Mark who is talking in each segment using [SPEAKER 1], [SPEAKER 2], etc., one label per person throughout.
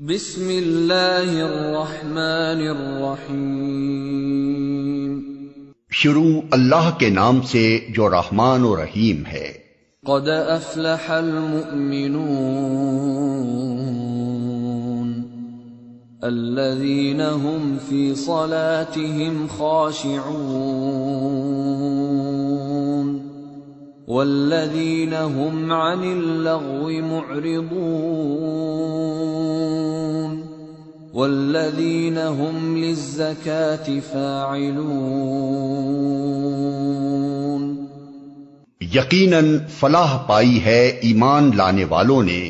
[SPEAKER 1] بسم اللہ الرحمن الرحیم۔
[SPEAKER 2] شروع اللہ کے نام سے جو رحمان و رحیم ہے۔
[SPEAKER 1] قد افلح المؤمنون الذین هم فی صلاتهم خاشعون والذین هم عن اللغو معرضون والذین هم للزکاة فاعلون۔
[SPEAKER 2] یقیناً فلاح پائی ہے ایمان لانے والوں نے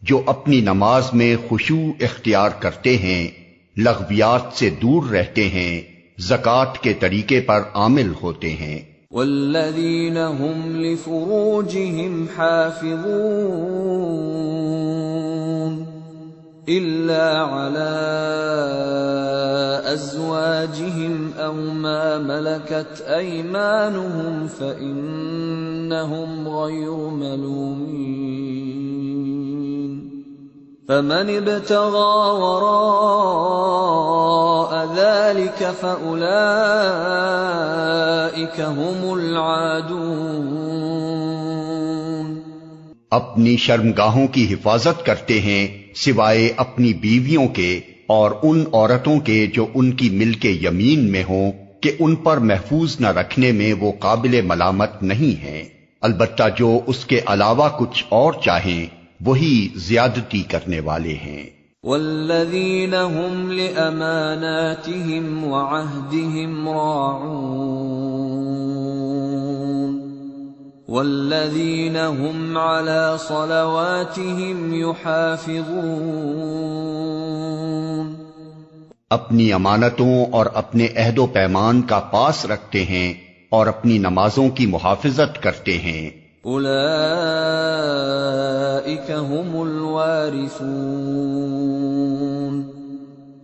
[SPEAKER 2] جو اپنی نماز میں خشوع اختیار کرتے ہیں، لغویات سے دور رہتے ہیں، زکوٰۃ کے طریقے پر عامل ہوتے ہیں۔
[SPEAKER 1] والذین هم لفروجهم حافظون الا على ازواجهم او ما ملكت ايمانهم فانهم غير ملومين فمن ابتغى وراء ذلك فأولئك هم العادون۔
[SPEAKER 2] اپنی شرمگاہوں کی حفاظت کرتے ہیں سوائے اپنی بیویوں کے اور ان عورتوں کے جو ان کی ملک یمین میں ہوں کہ ان پر محفوظ نہ رکھنے میں وہ قابل ملامت نہیں ہیں، البتہ جو اس کے علاوہ کچھ اور چاہیں وہی زیادتی کرنے والے ہیں۔
[SPEAKER 1] والذین هم لأماناتهم وعهدهم راعون والذین هم على صلواتهم يحافظون۔
[SPEAKER 2] اپنی امانتوں اور اپنے عہد و پیمان کا پاس رکھتے ہیں اور اپنی نمازوں کی محافظت کرتے ہیں۔
[SPEAKER 1] اولئک هم الوارثون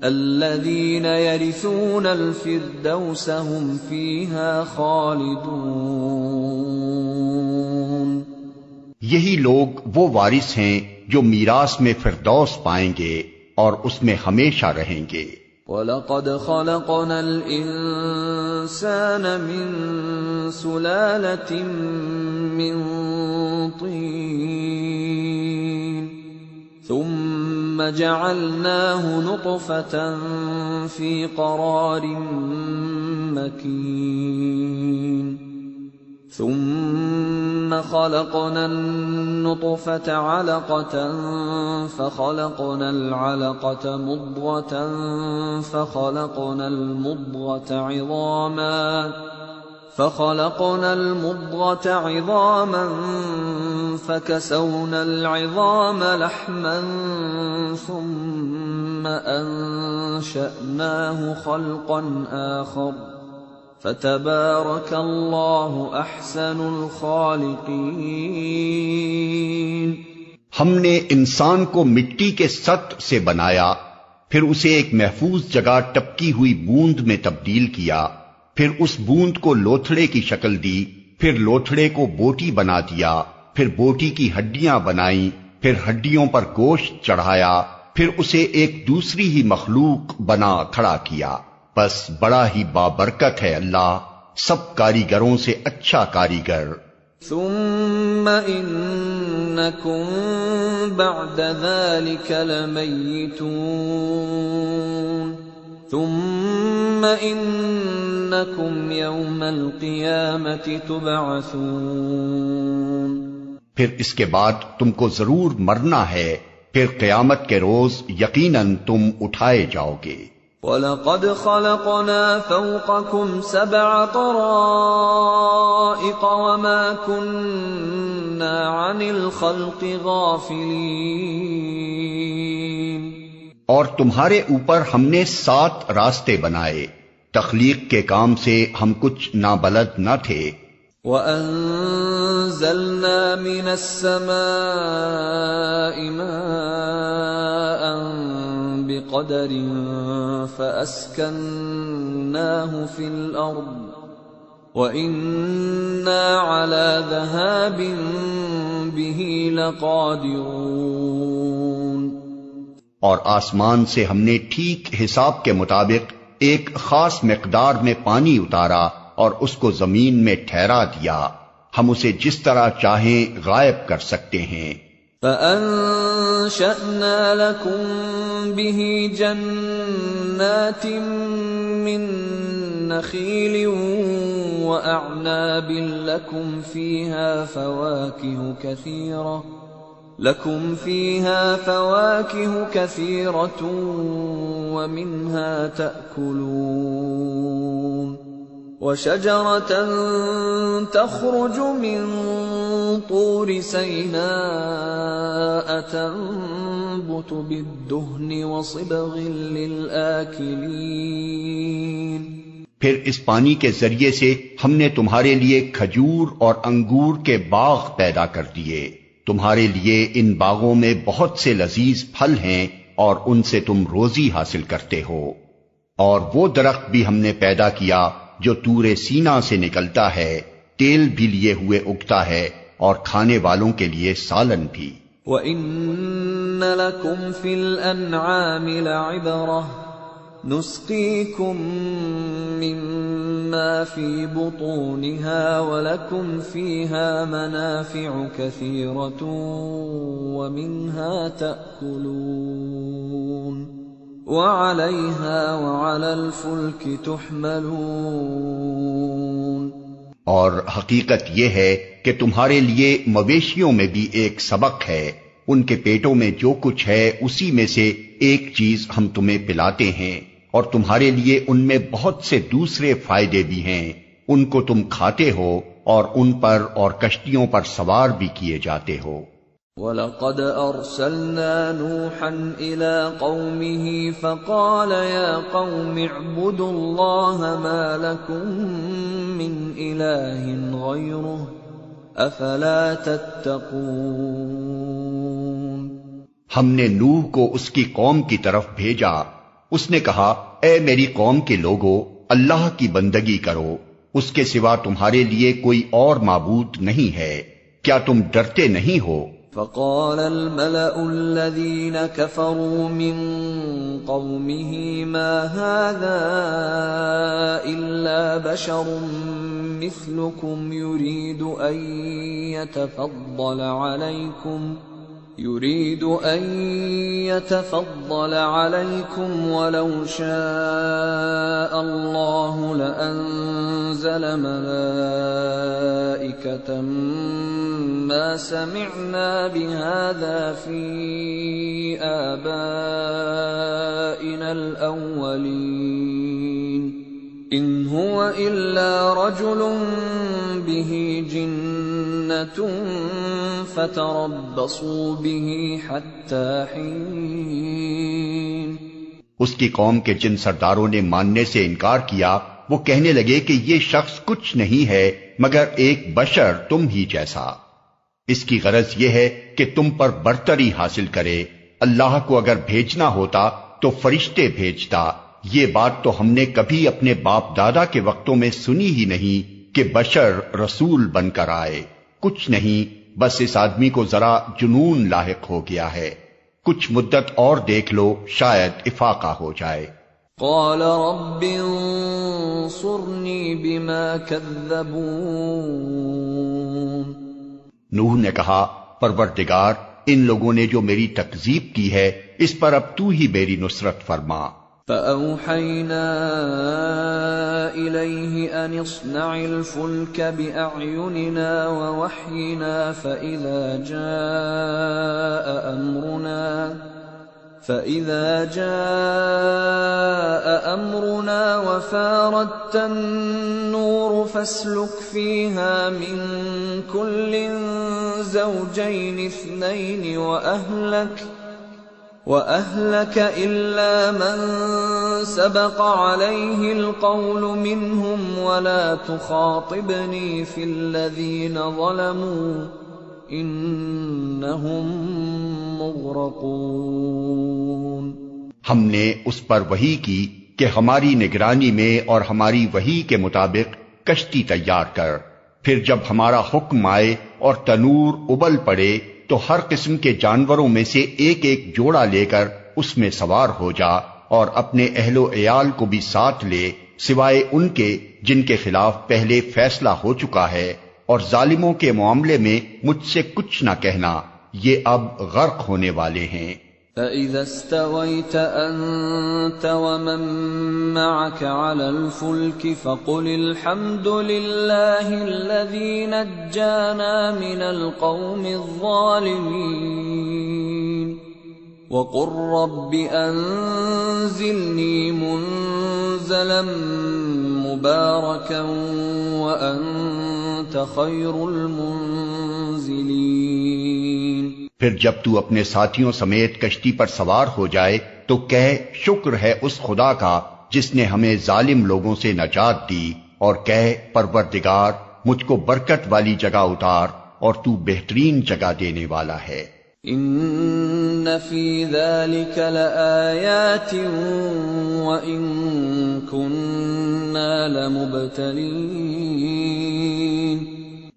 [SPEAKER 1] الذین یرثون الفردوس هم فیہا خالدون۔
[SPEAKER 2] یہی لوگ وہ وارث ہیں جو میراث میں فردوس پائیں گے اور اس میں ہمیشہ رہیں گے۔
[SPEAKER 1] وَلَقَدْ خَلَقْنَا الْإِنسَانَ مِنْ سُلَالَةٍ مِّن طِينٍ ثُمَّ جَعَلْنَاهُ نُطْفَةً فِي قَرَارٍ مَّكِينٍ ثُمَّ خَلَقْنَا النُّطْفَةَ عَلَقَةً فَخَلَقْنَا الْعَلَقَةَ مُضْغَةً فَخَلَقْنَا الْمُضْغَةَ عِظَامًا فَكَسَوْنَا الْعِظَامَ لَحْمًا ثُمَّ أَنشَأْنَاهُ خَلْقًا آخَرَ فَتَبَارَكَ اللَّهُ أَحْسَنُ الْخَالِقِينَ۔
[SPEAKER 2] ہم نے انسان کو مٹی کے سطح سے بنایا، پھر اسے ایک محفوظ جگہ ٹپکی ہوئی بوند میں تبدیل کیا، پھر اس بوند کو لوتھڑے کی شکل دی، پھر لوتھڑے کو بوٹی بنا دیا، پھر بوٹی کی ہڈیاں بنائیں، پھر ہڈیوں پر گوشت چڑھایا، پھر اسے ایک دوسری ہی مخلوق بنا کھڑا کیا۔ بس بڑا ہی بابرکت ہے اللہ، سب کاریگروں سے اچھا کاریگر۔
[SPEAKER 1] ثم انکم بعد ذلك لمیتون ثم انکم یوم القیامة تبعثون۔
[SPEAKER 2] پھر اس کے بعد تم کو ضرور مرنا ہے، پھر قیامت کے روز یقیناً تم اٹھائے جاؤ گے۔
[SPEAKER 1] وَلَقَدْ خَلَقْنَا فَوْقَكُمْ سَبْعَ طَرَائِقَ وَمَا كُنَّا عَنِ الْخَلْقِ غَافِلِينَ۔
[SPEAKER 2] اور تمہارے اوپر ہم نے 7 راستے بنائے، تخلیق کے کام سے ہم کچھ نابلد نہ تھے۔
[SPEAKER 1] وَأَنزَلْنَا مِنَ السَّمَاءِ مَاءً بِقَدَرٍ فَأَسْكَنَّاهُ فِي الْأَرْضِ وَإِنَّا عَلَى ذَهَابٍ بِهِ لَقَادِرُونَ۔
[SPEAKER 2] اور آسمان سے ہم نے ٹھیک حساب کے مطابق ایک خاص مقدار میں پانی اتارا اور اس کو زمین میں ٹھہرا دیا، ہم اسے جس طرح چاہیں غائب کر سکتے ہیں۔
[SPEAKER 1] فَأَنشَأْنَا لَكُم بِهِ جَنَّاتٍ مِّن نَّخِيلٍ وَأَعْنَابٍ لَّكُمْ فِيهَا فَوَاكِهُ كَثِيرَةٌ وَمِنْهَا تَأْكُلُونَ وَشَجَرَةً تَخْرُجُ مِن طُورِ سَيْنَاءَ تَنبُتُ بِالدُّهْنِ وَصِبْغٍ لِّلْآكِلِينَ۔
[SPEAKER 2] پھر اس پانی کے ذریعے سے ہم نے تمہارے لیے کھجور اور انگور کے باغ پیدا کر دیے، تمہارے لیے ان باغوں میں بہت سے لذیذ پھل ہیں اور ان سے تم روزی حاصل کرتے ہو۔ اور وہ درخت بھی ہم نے پیدا کیا جو طور سینا سے نکلتا ہے، تیل بھی لیے ہوئے اگتا ہے اور کھانے والوں کے لیے سالن بھی۔
[SPEAKER 1] وَإِنَّ لَكُمْ فِي الْأَنْعَامِ لَعِبْرَةً نُسْقِيكُم مِّمَّا فِي بُطُونِهَا وَلَكُمْ فِيهَا مَنَافِعُ كَثِيرَةٌ وَمِنْهَا تَأْكُلُونَ وَعَلَيْهَا وَعَلَى الْفُلْكِ تُحْمَلُونَ۔
[SPEAKER 2] اور حقیقت یہ ہے کہ تمہارے لیے مویشیوں میں بھی ایک سبق ہے، ان کے پیٹوں میں جو کچھ ہے اسی میں سے ایک چیز ہم تمہیں پلاتے ہیں، اور تمہارے لیے ان میں بہت سے دوسرے فائدے بھی ہیں، ان کو تم کھاتے ہو اور ان پر اور کشتیوں پر سوار بھی کیے جاتے ہو۔
[SPEAKER 1] وَلَقَدْ أَرْسَلْنَا نُوحًا إِلَىٰ قَوْمِهِ فَقَالَ يَا قَوْمِ اعْبُدُوا اللَّهَ مَا لَكُم مِّنْ إِلَٰهٍ غَيْرُهُ أَفَلَا تَتَّقُونَ۔
[SPEAKER 2] ہم نے نوح کو اس کی قوم کی طرف بھیجا، اس نے کہا اے میری قوم کے لوگو، اللہ کی بندگی کرو، اس کے سوا تمہارے لیے کوئی اور معبود نہیں ہے، کیا تم ڈرتے نہیں ہو؟
[SPEAKER 1] فقال الملأ الذين كفروا من قومه ما هذا إلا بشر مثلكم يريد أن يتفضل عليكم ولو شاء الله لأنزل ملائكة ما سمعنا بهذا في آبائنا الأولين إن هو إلا رجل به جنة فتربصوا به حتى حين۔
[SPEAKER 2] اس کی قوم کے جن سرداروں نے ماننے سے انکار کیا وہ کہنے لگے کہ یہ شخص کچھ نہیں ہے مگر ایک بشر تم ہی جیسا، اس کی غرض یہ ہے کہ تم پر برتری حاصل کرے، اللہ کو اگر بھیجنا ہوتا تو فرشتے بھیجتا، یہ بات تو ہم نے کبھی اپنے باپ دادا کے وقتوں میں سنی ہی نہیں کہ بشر رسول بن کر آئے، کچھ نہیں، بس اس آدمی کو ذرا جنون لاحق ہو گیا ہے، کچھ مدت اور دیکھ لو شاید افاقہ ہو جائے۔
[SPEAKER 1] قال رب انصرنی بما کذبون۔
[SPEAKER 2] نوح نے کہا پروردگار ان لوگوں نے جو میری تکذیب کی ہے اس پر اب تو ہی میری نصرت فرما۔
[SPEAKER 1] فأوحينا إليه أن اصنع الفلك بأعيننا ووحينا فإذا جاء أمرنا وفاردت النور فاسلك فيها من كل زوجين اثنين وأهلك إلا من سبق عليه القول منهم ولا تخاطبني في الذين ظلموا إنهم مغرقون۔
[SPEAKER 2] ہم نے اس پر وحی کی کہ ہماری نگرانی میں اور ہماری وحی کے مطابق کشتی تیار کر، پھر جب ہمارا حکم آئے اور تنور ابل پڑے تو ہر قسم کے جانوروں میں سے ایک ایک جوڑا لے کر اس میں سوار ہو جا اور اپنے اہل و عیال کو بھی ساتھ لے، سوائے ان کے جن کے خلاف پہلے فیصلہ ہو چکا ہے، اور ظالموں کے معاملے میں مجھ سے کچھ نہ کہنا، یہ اب غرق ہونے والے ہیں۔
[SPEAKER 1] فَإِذَا اسْتَوَيْتَ أَنْتَ وَمَن مَّعَكَ عَلَى الْفُلْكِ فَقُلِ الْحَمْدُ لِلَّهِ الَّذِي نَجَّانَا مِنَ الْقَوْمِ الظَّالِمِينَ وَقُل رَّبِّ أَنزِلْنِي مُنزَلًا مُبَارَكًا وَأَنتَ خَيْرُ الْمُنزِلِينَ۔
[SPEAKER 2] پھر جب تو اپنے ساتھیوں سمیت کشتی پر سوار ہو جائے تو کہہ شکر ہے اس خدا کا جس نے ہمیں ظالم لوگوں سے نجات دی، اور کہہ پروردگار مجھ کو برکت والی جگہ اتار اور تو بہترین جگہ دینے والا ہے۔
[SPEAKER 1] ان فی ذلک لآیات وإن كنا لمبتلین،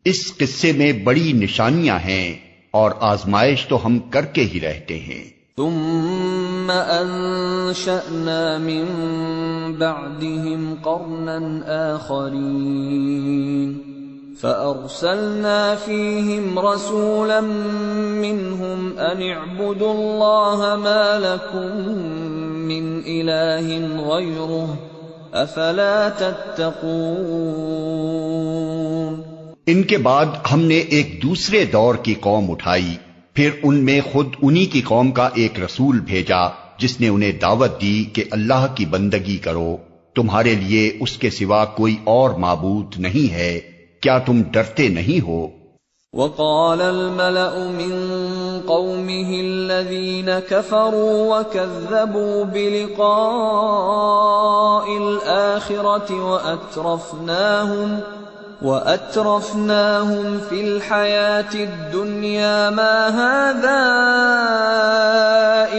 [SPEAKER 2] اس قصے میں بڑی نشانیاں ہیں اور آزمائش تو ہم کر کے ہی رہتے ہیں۔
[SPEAKER 1] ثم انشأنا من بعدهم قرنا آخرین فأرسلنا فيهم رسولا منهم أن اعبدوا الله ما لكم من إله غيره أفلا تتقون۔
[SPEAKER 2] ان کے بعد ہم نے ایک دوسرے دور کی قوم اٹھائی، پھر ان میں خود انہی کی قوم کا ایک رسول بھیجا جس نے انہیں دعوت دی کہ اللہ کی بندگی کرو، تمہارے لیے اس کے سوا کوئی اور معبود نہیں ہے، کیا تم ڈرتے نہیں ہو؟
[SPEAKER 1] وقال الملأ من قومه الذين كفروا وكذبوا بلقاء الآخرة وأترفناهم في الحياة الدنيا ما هذا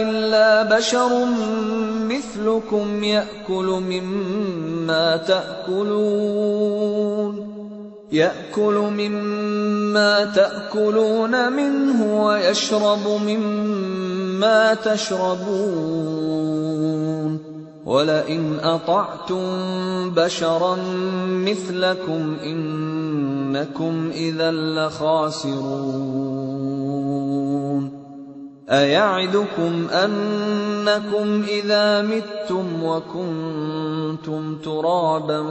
[SPEAKER 1] إلا بشر مثلكم يأكل مما تأكلون منه ويشرب مما تشربون وَلَئِنْ أَطَعْتُمْ بَشَرًا مِثْلَكُمْ إِنَّكُمْ إِذًا لَخَاسِرُونَ أَيَعِدُكُمْ أَنَّكُمْ إِذَا مِتُّمْ وَكُنْتُمْ تُرَابًا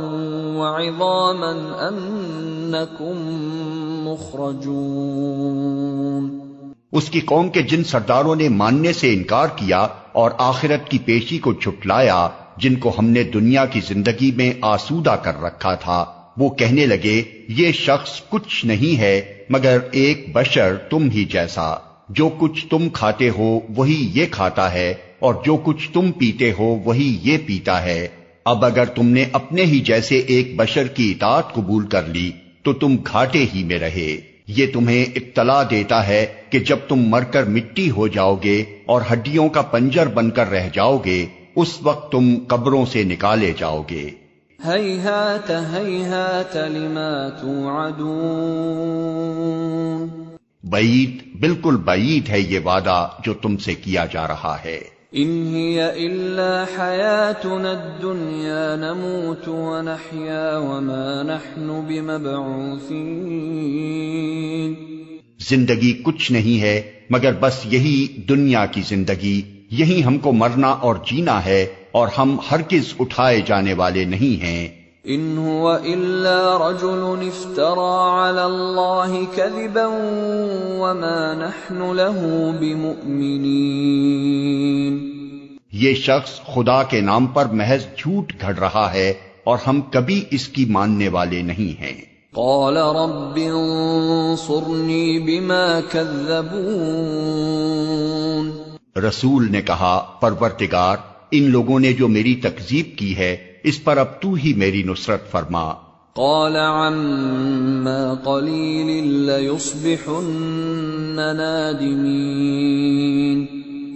[SPEAKER 1] وَعِظَامًا أَنَّكُمْ مُخْرَجُونَ۔
[SPEAKER 2] اس کی قوم کے جن سرداروں نے ماننے سے انکار کیا اور آخرت کی پیشی کو جھٹلایا، جن کو ہم نے دنیا کی زندگی میں آسودہ کر رکھا تھا، وہ کہنے لگے یہ شخص کچھ نہیں ہے مگر ایک بشر تم ہی جیسا، جو کچھ تم کھاتے ہو وہی یہ کھاتا ہے اور جو کچھ تم پیتے ہو وہی یہ پیتا ہے۔ اب اگر تم نے اپنے ہی جیسے ایک بشر کی اطاعت قبول کر لی تو تم گھاٹے ہی میں رہے۔ یہ تمہیں اطلاع دیتا ہے کہ جب تم مر کر مٹی ہو جاؤ گے اور ہڈیوں کا پنجر بن کر رہ جاؤ گے، اس وقت تم قبروں سے نکالے جاؤ گے۔
[SPEAKER 1] ہیہات ہیہات لما توعدون،
[SPEAKER 2] بعید، بالکل بعید ہے یہ وعدہ جو تم سے کیا جا رہا ہے۔
[SPEAKER 1] ان هي الا حياتنا الدنيا نموت ونحيا وما نحن بمبعوثين،
[SPEAKER 2] زندگی کچھ نہیں ہے مگر بس یہی دنیا کی زندگی، یہی ہم کو مرنا اور جینا ہے اور ہم ہرگز اٹھائے جانے والے نہیں ہیں۔
[SPEAKER 1] ان هو الا رجل افترى على الله كذبا وما نحن له بمؤمنين،
[SPEAKER 2] یہ شخص خدا کے نام پر محض جھوٹ گھڑ رہا ہے اور ہم کبھی اس کی ماننے والے نہیں ہیں۔
[SPEAKER 1] قال رب انصرني بما كذبون،
[SPEAKER 2] رسول نے کہا پروردگار ان لوگوں نے جو میری تکذیب کی ہے اس پر اب تو ہی میری نصرت فرما۔
[SPEAKER 1] قال عما قليل ليصبحن نادمين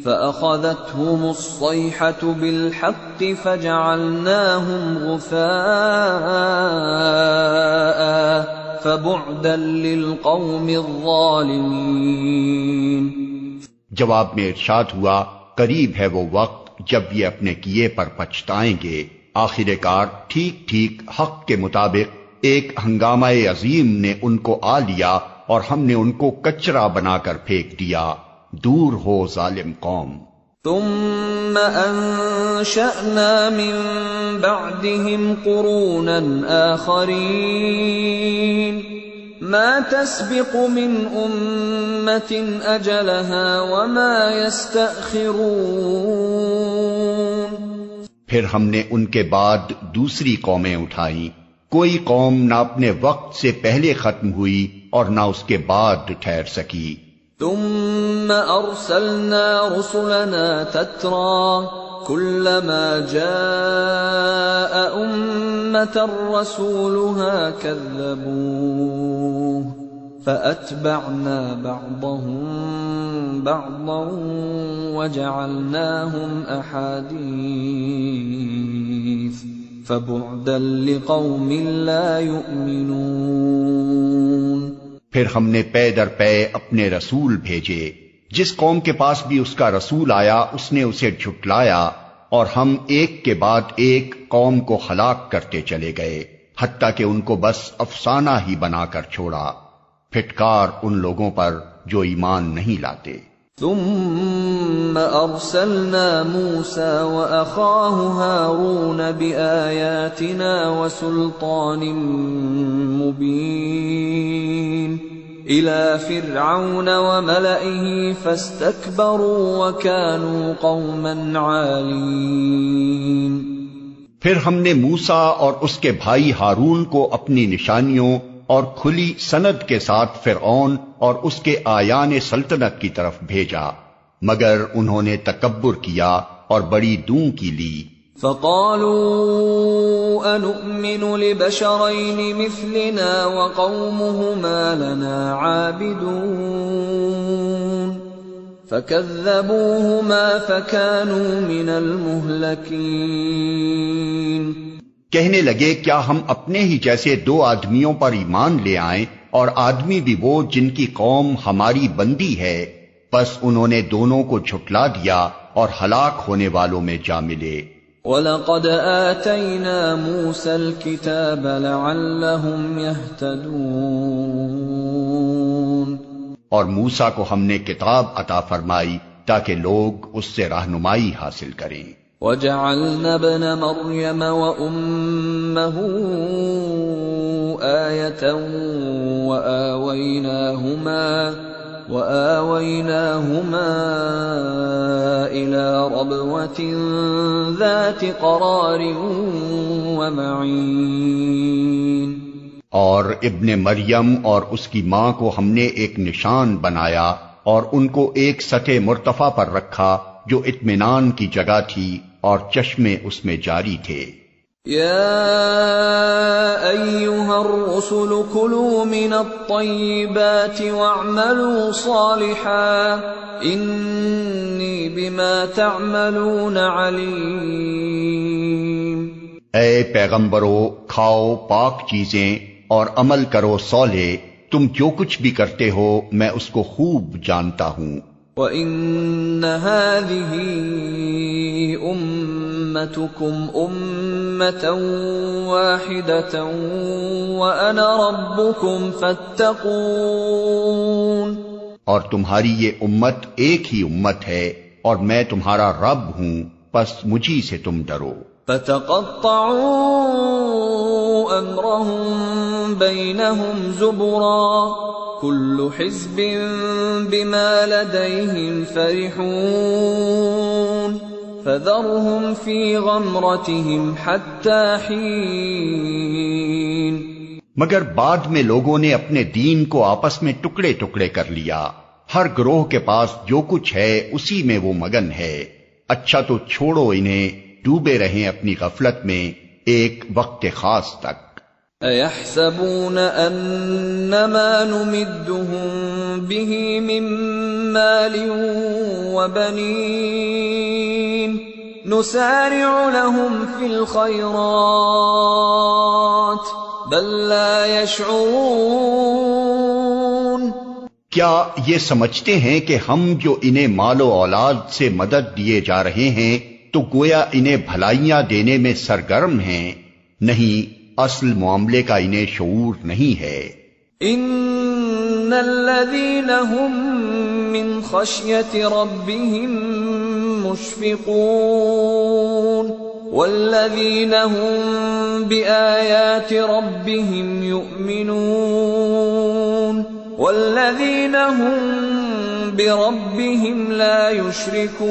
[SPEAKER 1] فأخذتهم الصيحة بالحق فجعلناهم غثاء فبعدا للقوم الظالمين۔
[SPEAKER 2] جواب میں ارشاد ہوا قریب ہے وہ وقت جب یہ اپنے کیے پر پچھتائیں گے۔ آخر کار ٹھیک ٹھیک حق کے مطابق ایک ہنگامہ عظیم نے ان کو آ لیا اور ہم نے ان کو کچرا بنا کر پھینک دیا۔ دور ہو ظالم قوم۔
[SPEAKER 1] ثم انشأنا من بعدهم قرونا آخرين ما تسبق من أمة أجلها وما يستأخرون۔
[SPEAKER 2] پھر ہم نے ان کے بعد دوسری قومیں اٹھائیں، کوئی قوم نہ اپنے وقت سے پہلے ختم ہوئی اور نہ اس کے بعد ٹھہر سکی۔
[SPEAKER 1] ثم أرسلنا رسلنا تترى كلما جاء أمة رسولها كذبوه فأتبعنا بعضهم بعضا وجعلناهم أحاديث فبعدا لقوم لا يؤمنون۔
[SPEAKER 2] پھر ہم نے پے در پے اپنے رسول بھیجے، جس قوم کے پاس بھی اس کا رسول آیا اس نے اسے جھٹلایا، اور ہم ایک کے بعد ایک قوم کو ہلاک کرتے چلے گئے، حتیٰ کہ ان کو بس افسانہ ہی بنا کر چھوڑا۔ پھٹکار ان لوگوں پر جو ایمان نہیں لاتے۔
[SPEAKER 1] ثم أرسلنا موسى وأخاه هارون بآياتنا وسلطان مبين إلى فرعون وملئه فاستكبروا وكانوا قوما عالين۔
[SPEAKER 2] پھر ہم نے موسیٰ اور اس کے بھائی ہارون کو اپنی نشانیوں اور کھلی سند کے ساتھ فرعون اور اس کے آیان سلطنت کی طرف بھیجا، مگر انہوں نے تکبر کیا اور بڑی دوں کی لی۔
[SPEAKER 1] فقالوا أنؤمن لبشرين مثلنا وقومهما لنا عابدون فكذبوهما فكانوا من المهلكين۔
[SPEAKER 2] کہنے لگے کیا ہم اپنے ہی جیسے دو آدمیوں پر ایمان لے آئیں، اور آدمی بھی وہ جن کی قوم ہماری بندی ہے؟ پس انہوں نے دونوں کو جھٹلا دیا اور ہلاک ہونے والوں میں جا ملے۔
[SPEAKER 1] وَلَقَدْ آتَيْنَا مُوسَى الْكِتَابَ لَعَلَّهُمْ يَهْتَدُونَ۔ اور موسیٰ کو ہم نے کتاب عطا فرمائی تاکہ لوگ اس سے رہنمائی حاصل کریں۔ وَجَعَلْنَا ابْنَ مَرْيَمَ وَأُمَّهُ آيَةً وَآوَيْنَاهُمَا إِلَى رَبْوَةٍ ذَاتِ قَرَارٍ وَمَعِينٍ۔
[SPEAKER 2] اور ابن مریم اور اس کی ماں کو ہم نے ایک نشان بنایا اور ان کو ایک سطح مرتفع پر رکھا جو اطمینان کی جگہ تھی اور چشمے اس میں جاری تھے۔
[SPEAKER 1] یا ایھا الرسل کلوا من الطیبات واعملوا صالحا انی بما تعملون علیم۔
[SPEAKER 2] اے پیغمبرو، کھاؤ پاک چیزیں اور عمل کرو صالح، تم جو کچھ بھی کرتے ہو میں اس کو خوب جانتا ہوں۔
[SPEAKER 1] وَإِنَّ هَٰذِهِ أُمَّتُكُمْ أُمَّةً وَاحِدَةً وَأَنَا رَبُّكُمْ فَاتَّقُونِ۔
[SPEAKER 2] اور تمہاری یہ امت ایک ہی امت ہے اور میں تمہارا رب ہوں، پس مجھی سے تم ڈرو۔
[SPEAKER 1] فَتَقَطَّعُوا أَمْرَهُم بَيْنَهُمْ زُبُرًا كُلُّ حِزْبٍ بِمَا لَدَيْهِمْ فَرِحُونَ فَذَرْهُمْ فِي غَمْرَتِهِمْ حَتَّىٰ حِينٍ۔
[SPEAKER 2] مگر بعد میں لوگوں نے اپنے دین کو آپس میں ٹکڑے ٹکڑے کر لیا، ہر گروہ کے پاس جو کچھ ہے اسی میں وہ مگن ہے۔ اچھا تو چھوڑو انہیں، ڈوبے رہیں اپنی غفلت میں ایک وقت خاص تک۔
[SPEAKER 1] أَيَحْسَبُونَ أَنَّمَا نُمِدُّهُم بِهِ مِن مَّالٍ وَبَنِينَ نُسَارِعُ لَهُمْ فِي الْخَيْرَاتِ بَل لَّا يَشْعُرُونَ۔
[SPEAKER 2] کیا یہ سمجھتے ہیں کہ ہم جو انہیں مال و اولاد سے مدد دیے جا رہے ہیں تو گویا انہیں بھلائیاں دینے میں سرگرم ہیں؟ نہیں، اصل معاملے کا انہیں شعور نہیں ہے۔
[SPEAKER 3] ان الذين هم من خشية ربهم مشفقون والذين هم بآيات ربهم يؤمنون والذين هم بربهم لا يشركون۔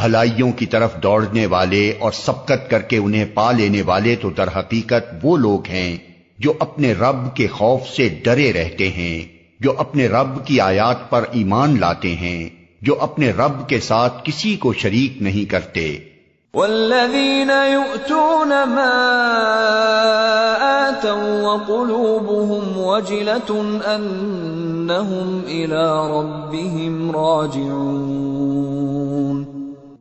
[SPEAKER 2] بھلائیوں کی طرف دوڑنے والے اور سبقت کر کے انہیں پا لینے والے تو در حقیقت وہ لوگ ہیں جو اپنے رب کے خوف سے ڈرے رہتے ہیں، جو اپنے رب کی آیات پر ایمان لاتے ہیں، جو اپنے رب کے ساتھ کسی کو شریک نہیں کرتے۔
[SPEAKER 3] والذین یؤتون ما آتوا وقلوبهم وجلة انہم الی ربهم راجعون،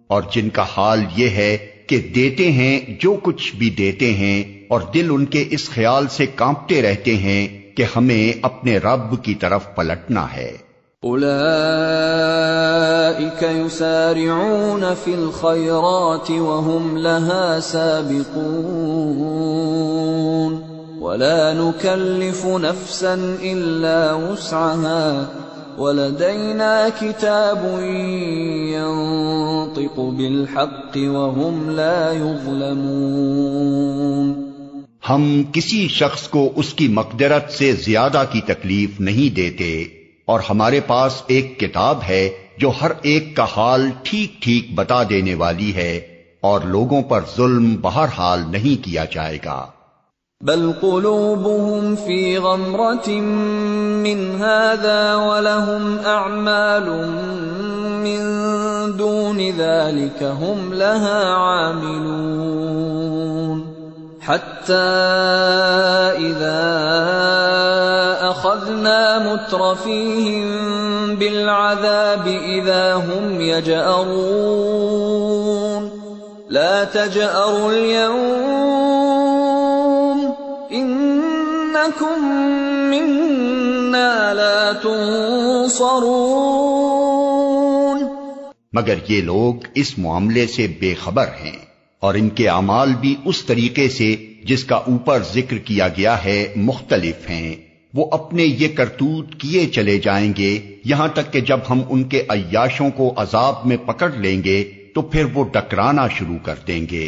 [SPEAKER 2] اور جن کا حال یہ ہے کہ دیتے ہیں جو کچھ بھی دیتے ہیں اور دل ان کے اس خیال سے کانپتے رہتے ہیں کہ ہمیں اپنے رب کی طرف پلٹنا ہے۔
[SPEAKER 3] اولئک یسارعون فی الخیرات وهم لها سابقون ولا نکلف نفسا الا وسعها وَلَدَيْنَا كِتَابٌ يَنطِقُ بِالْحَقِّ وَهُمْ لَا يُظْلَمُونَ۔
[SPEAKER 2] ہم کسی شخص کو اس کی مقدرت سے زیادہ کی تکلیف نہیں دیتے، اور ہمارے پاس ایک کتاب ہے جو ہر ایک کا حال ٹھیک ٹھیک بتا دینے والی ہے، اور لوگوں پر ظلم بہرحال نہیں کیا جائے گا۔
[SPEAKER 3] بل قلوبهم في غمرة من هذا ولهم أعمال من دون ذلك هم لها عاملون حتى إذا أخذنا مترفيهم بالعذاب إذا هم يجأرون لا تجأروا اليوم انکم منا لا تنصرون۔
[SPEAKER 2] مگر یہ لوگ اس معاملے سے بے خبر ہیں، اور ان کے اعمال بھی اس طریقے سے جس کا اوپر ذکر کیا گیا ہے مختلف ہیں۔ وہ اپنے یہ کرتوت کیے چلے جائیں گے یہاں تک کہ جب ہم ان کے عیاشوں کو عذاب میں پکڑ لیں گے تو پھر وہ ڈکرانا شروع کر دیں گے۔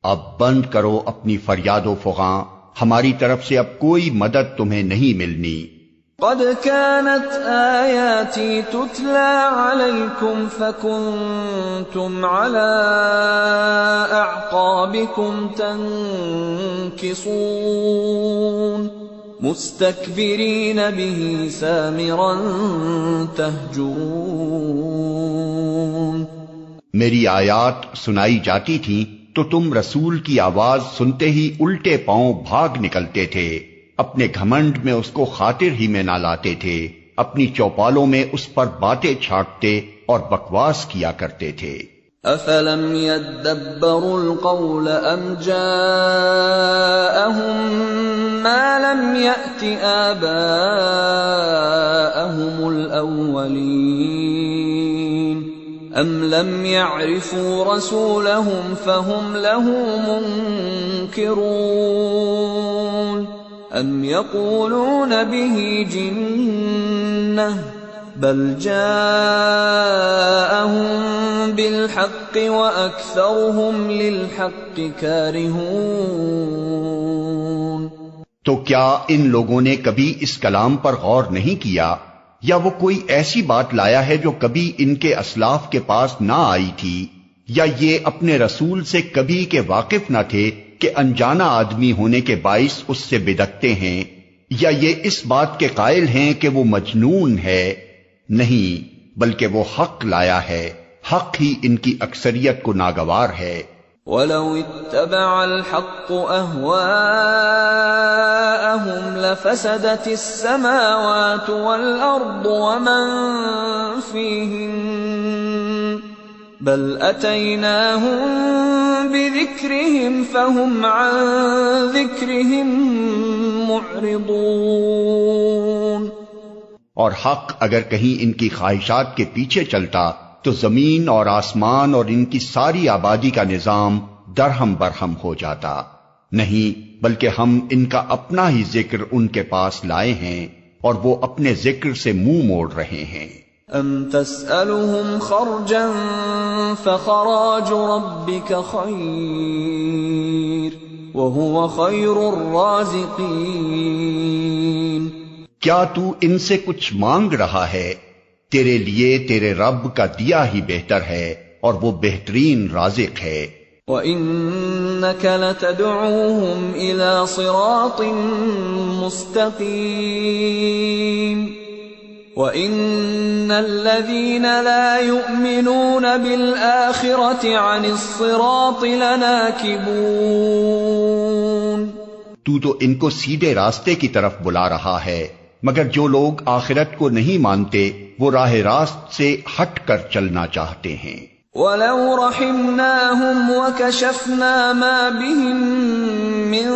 [SPEAKER 2] اب بند کرو اپنی فریاد و فغاں، ہماری طرف سے اب کوئی مدد تمہیں نہیں ملنی۔
[SPEAKER 3] قد كانت آیاتی تتلى علیکم فکنتم على اعقابکم تنکصون مستکبرین به سامرا تہجرون۔
[SPEAKER 2] میری آیات سنائی جاتی تھیں تو تم رسول کی آواز سنتے ہی الٹے پاؤں بھاگ نکلتے تھے، اپنے گھمنڈ میں اس کو خاطر ہی میں نہ لاتے تھے، اپنی چوپالوں میں اس پر باتیں چھاٹتے اور بکواس کیا کرتے تھے۔
[SPEAKER 3] افلم يدبروا القول ام جاءهم ما لم يأت آباءهم الاولین ام لم يعرفوا رسولهم فهم له منكرون ام يقولون به جنة بل جاءهم بالحق واكثرهم للحق كارهون۔
[SPEAKER 2] تو کیا ان لوگوں نے کبھی اس کلام پر غور نہیں کیا، یا وہ کوئی ایسی بات لایا ہے جو کبھی ان کے اسلاف کے پاس نہ آئی تھی، یا یہ اپنے رسول سے کبھی کے واقف نہ تھے کہ انجانا آدمی ہونے کے باعث اس سے بدکتے ہیں، یا یہ اس بات کے قائل ہیں کہ وہ مجنون ہے؟ نہیں، بلکہ وہ حق لایا ہے، حق ہی ان کی اکثریت کو ناگوار ہے۔
[SPEAKER 3] وَلَوِ اتَّبَعَ الْحَقُّ أَهْوَاءَهُمْ لَفَسَدَتِ السَّمَاوَاتُ وَالْأَرْضُ وَمَنْ فِيهِنَّ بَلْ أَتَيْنَاهُمْ بِذِكْرِهِمْ فَهُمْ عَنْ ذِكْرِهِمْ معرضون.
[SPEAKER 2] اور حق اگر کہیں ان کی خواہشات کے پیچھے چلتا تو زمین اور آسمان اور ان کی ساری آبادی کا نظام درہم برہم ہو جاتا. نہیں، بلکہ ہم ان کا اپنا ہی ذکر ان کے پاس لائے ہیں اور وہ اپنے ذکر سے منہ موڑ رہے ہیں.
[SPEAKER 3] ام تسألهم خرجا فخراج ربك خیر وهو خیر الرازقین.
[SPEAKER 2] کیا تو ان سے کچھ مانگ رہا ہے؟ تیرے لیے تیرے رب کا دیا ہی بہتر ہے اور وہ بہترین رازق ہے.
[SPEAKER 3] وَإِنَّكَ لَتَدْعُوهُمْ إِلَى صِرَاطٍ مُسْتَقِيمٍ وَإِنَّ الَّذِينَ لَا يُؤْمِنُونَ بِالْآخِرَةِ عَنِ الصِّرَاطِ لَنَاكِبُونَ.
[SPEAKER 2] تو ان کو سیدھے راستے کی طرف بلا رہا ہے، مگر جو لوگ آخرت کو نہیں مانتے وہ راہ راست سے ہٹ کر چلنا چاہتے ہیں.
[SPEAKER 3] وَلَوْ رَحِمْنَاهُمْ وَكَشَفْنَا مَا بِهِمْ مِنْ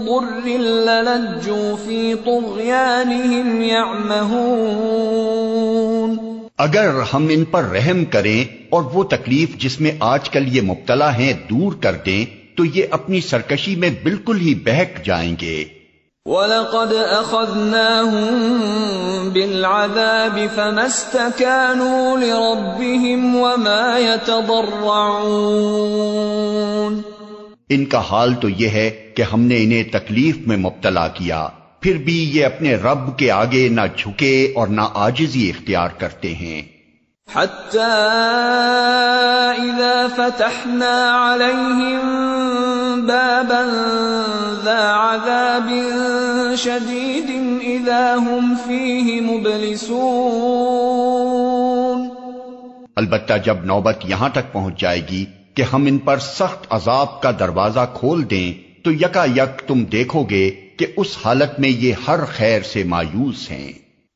[SPEAKER 3] ضُرٍّ لَلَجُّوا فِي طُغْيَانِهِمْ يَعْمَهُونَ.
[SPEAKER 2] اگر ہم ان پر رحم کریں اور وہ تکلیف جس میں آج کل یہ مبتلا ہیں دور کر دیں تو یہ اپنی سرکشی میں بالکل ہی بہک جائیں گے.
[SPEAKER 3] وَلَقَدْ أَخَذْنَاهُمْ بِالْعَذَابِ فَمَا اسْتَكَانُوا لِرَبِّهِمْ وَمَا يَتَضَرَّعُونَ.
[SPEAKER 2] ان کا حال تو یہ ہے کہ ہم نے انہیں تکلیف میں مبتلا کیا، پھر بھی یہ اپنے رب کے آگے نہ جھکے اور نہ عاجزی اختیار کرتے ہیں.
[SPEAKER 3] حَتَّى إِذَا فَتَحْنَا عَلَيْهِمْ بَابًا ذَا عَذَابٍ شَدِيدٍ إِذَا هُمْ فِيهِ مُبْلِسُونَ.
[SPEAKER 2] البتہ جب نوبت یہاں تک پہنچ جائے گی کہ ہم ان پر سخت عذاب کا دروازہ کھول دیں تو یکا یک تم دیکھو گے کہ اس حالت میں یہ ہر خیر سے مایوس ہیں.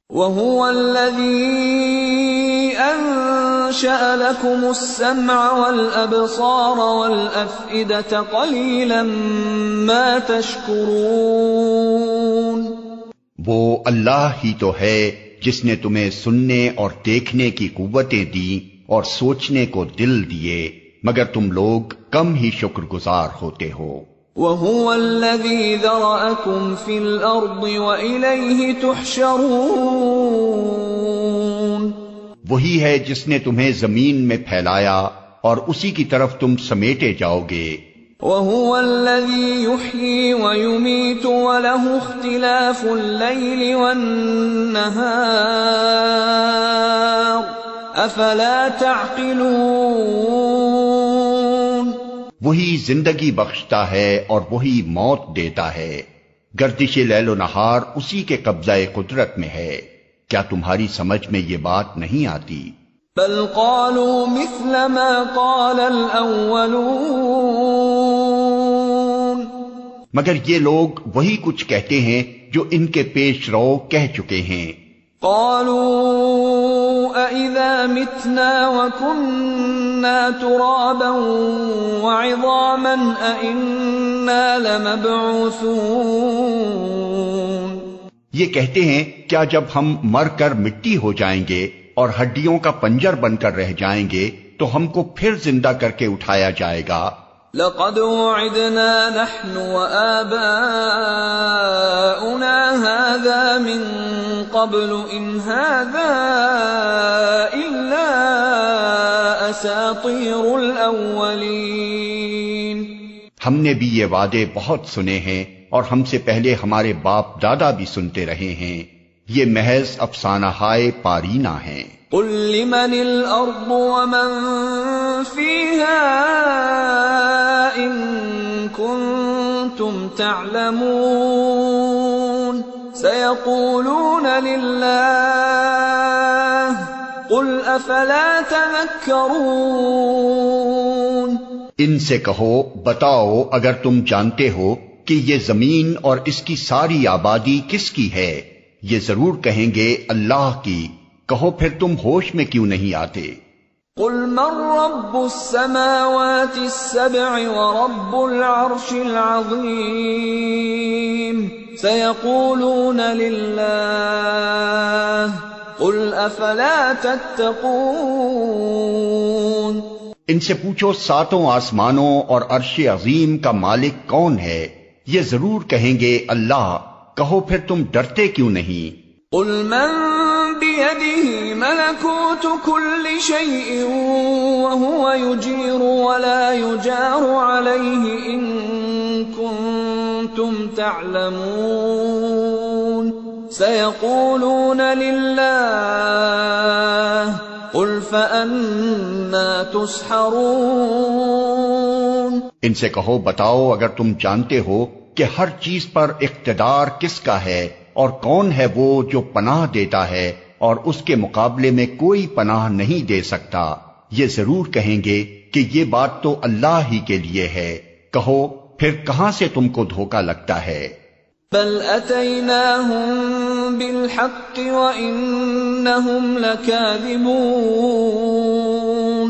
[SPEAKER 3] وَهُوَ الَّذِي أَنشَأَ لَكُمُ السَّمْعَ وَالْأَبْصَارَ وَالْأَفْئِدَةَ قَلِيلًا مَا تَشْكُرُونَ.
[SPEAKER 2] وہ اللہ ہی تو ہے جس نے تمہیں سننے اور دیکھنے کی قوتیں دی اور سوچنے کو دل دیے، مگر تم لوگ کم ہی شکر گزار ہوتے ہو.
[SPEAKER 3] وَهُوَ الَّذِي ذَرَأَكُمْ فِي الْأَرْضِ وَإِلَيْهِ تُحْشَرُونَ.
[SPEAKER 2] وہی ہے جس نے تمہیں زمین میں پھیلایا اور اسی کی طرف تم سمیٹے جاؤ گے.
[SPEAKER 3] وَهُوَ الَّذِي يُحْيِي وَيُمِيتُ وَلَهُ اخْتِلَافُ اللَّيْلِ وَالنَّهَارِ أَفَلَا تَعْقِلُونَ.
[SPEAKER 2] وہی زندگی بخشتا ہے اور وہی موت دیتا ہے، گردش لیل و نہار اسی کے قبضہ قدرت میں ہے. کیا تمہاری سمجھ میں یہ بات نہیں آتی؟
[SPEAKER 3] بل قالوا مثل ما قال الاولون.
[SPEAKER 2] مگر یہ لوگ وہی کچھ کہتے ہیں جو ان کے پیش رو کہہ چکے ہیں.
[SPEAKER 3] قالوا أَإِذَا مِتْنَا وَكُنَّا تُرَابًا وَعِظَامًا أَإِنَّا لَمَبْعُوثُونَ.
[SPEAKER 2] یہ کہتے ہیں کیا جب ہم مر کر مٹی ہو جائیں گے اور ہڈیوں کا پنجر بن کر رہ جائیں گے تو ہم کو پھر زندہ کر کے اٹھایا جائے گا.
[SPEAKER 3] لَقَدْ وُعِدْنَا نَحْنُ وَآبَاؤُنَا هَذَا مِنْ قَبْلُ إِنْ هَذَا إِلَّا أَسَاطِيرُ الْأَوَّلِينَ.
[SPEAKER 2] ہم نے بھی یہ وعدے بہت سنے ہیں اور ہم سے پہلے ہمارے باپ دادا بھی سنتے رہے ہیں، یہ محض افسانہ ہائے پارینہ ہیں.
[SPEAKER 3] قُلْ لِمَنِ الْأَرْضُ وَمَنْ فِيهَا إِن كُنتُمْ تَعْلَمُونَ سَيَقُولُونَ لِلَّهِ قُلْ أَفَلَا تَذَكَّرُونَ.
[SPEAKER 2] ان سے کہو بتاؤ اگر تم جانتے ہو کہ یہ زمین اور اس کی ساری آبادی کس کی ہے، یہ ضرور کہیں گے اللہ کی. کہو پھر تم ہوش میں کیوں نہیں آتے؟
[SPEAKER 3] قُلْ مَنْ رَبُّ السَّمَاوَاتِ السَّبْعِ وَرَبُّ الْعَرْشِ الْعَظِيمِ. سيقولون لله قل افلا تتقون
[SPEAKER 2] ان سے پوچھو ساتوں آسمانوں اور عرش عظیم کا مالک کون ہے؟ یہ ضرور کہیں گے اللہ، کہو پھر تم ڈرتے کیوں نہیں؟
[SPEAKER 3] قل من بيده ملكوت كل شيء وهو يجير ولا يجار عليه إن كنتم تعلمون سيقولون لله قل فأنا تسحرون
[SPEAKER 2] ان سے کہو بتاؤ اگر تم جانتے ہو کہ ہر چیز پر اقتدار کس کا ہے اور کون ہے وہ جو پناہ دیتا ہے اور اس کے مقابلے میں کوئی پناہ نہیں دے سکتا؟ یہ ضرور کہیں گے کہ یہ بات تو اللہ ہی کے لیے ہے، کہو پھر کہاں سے تم کو دھوکا لگتا ہے؟
[SPEAKER 3] بل اتیناہم بالحق وانہم لکاذبون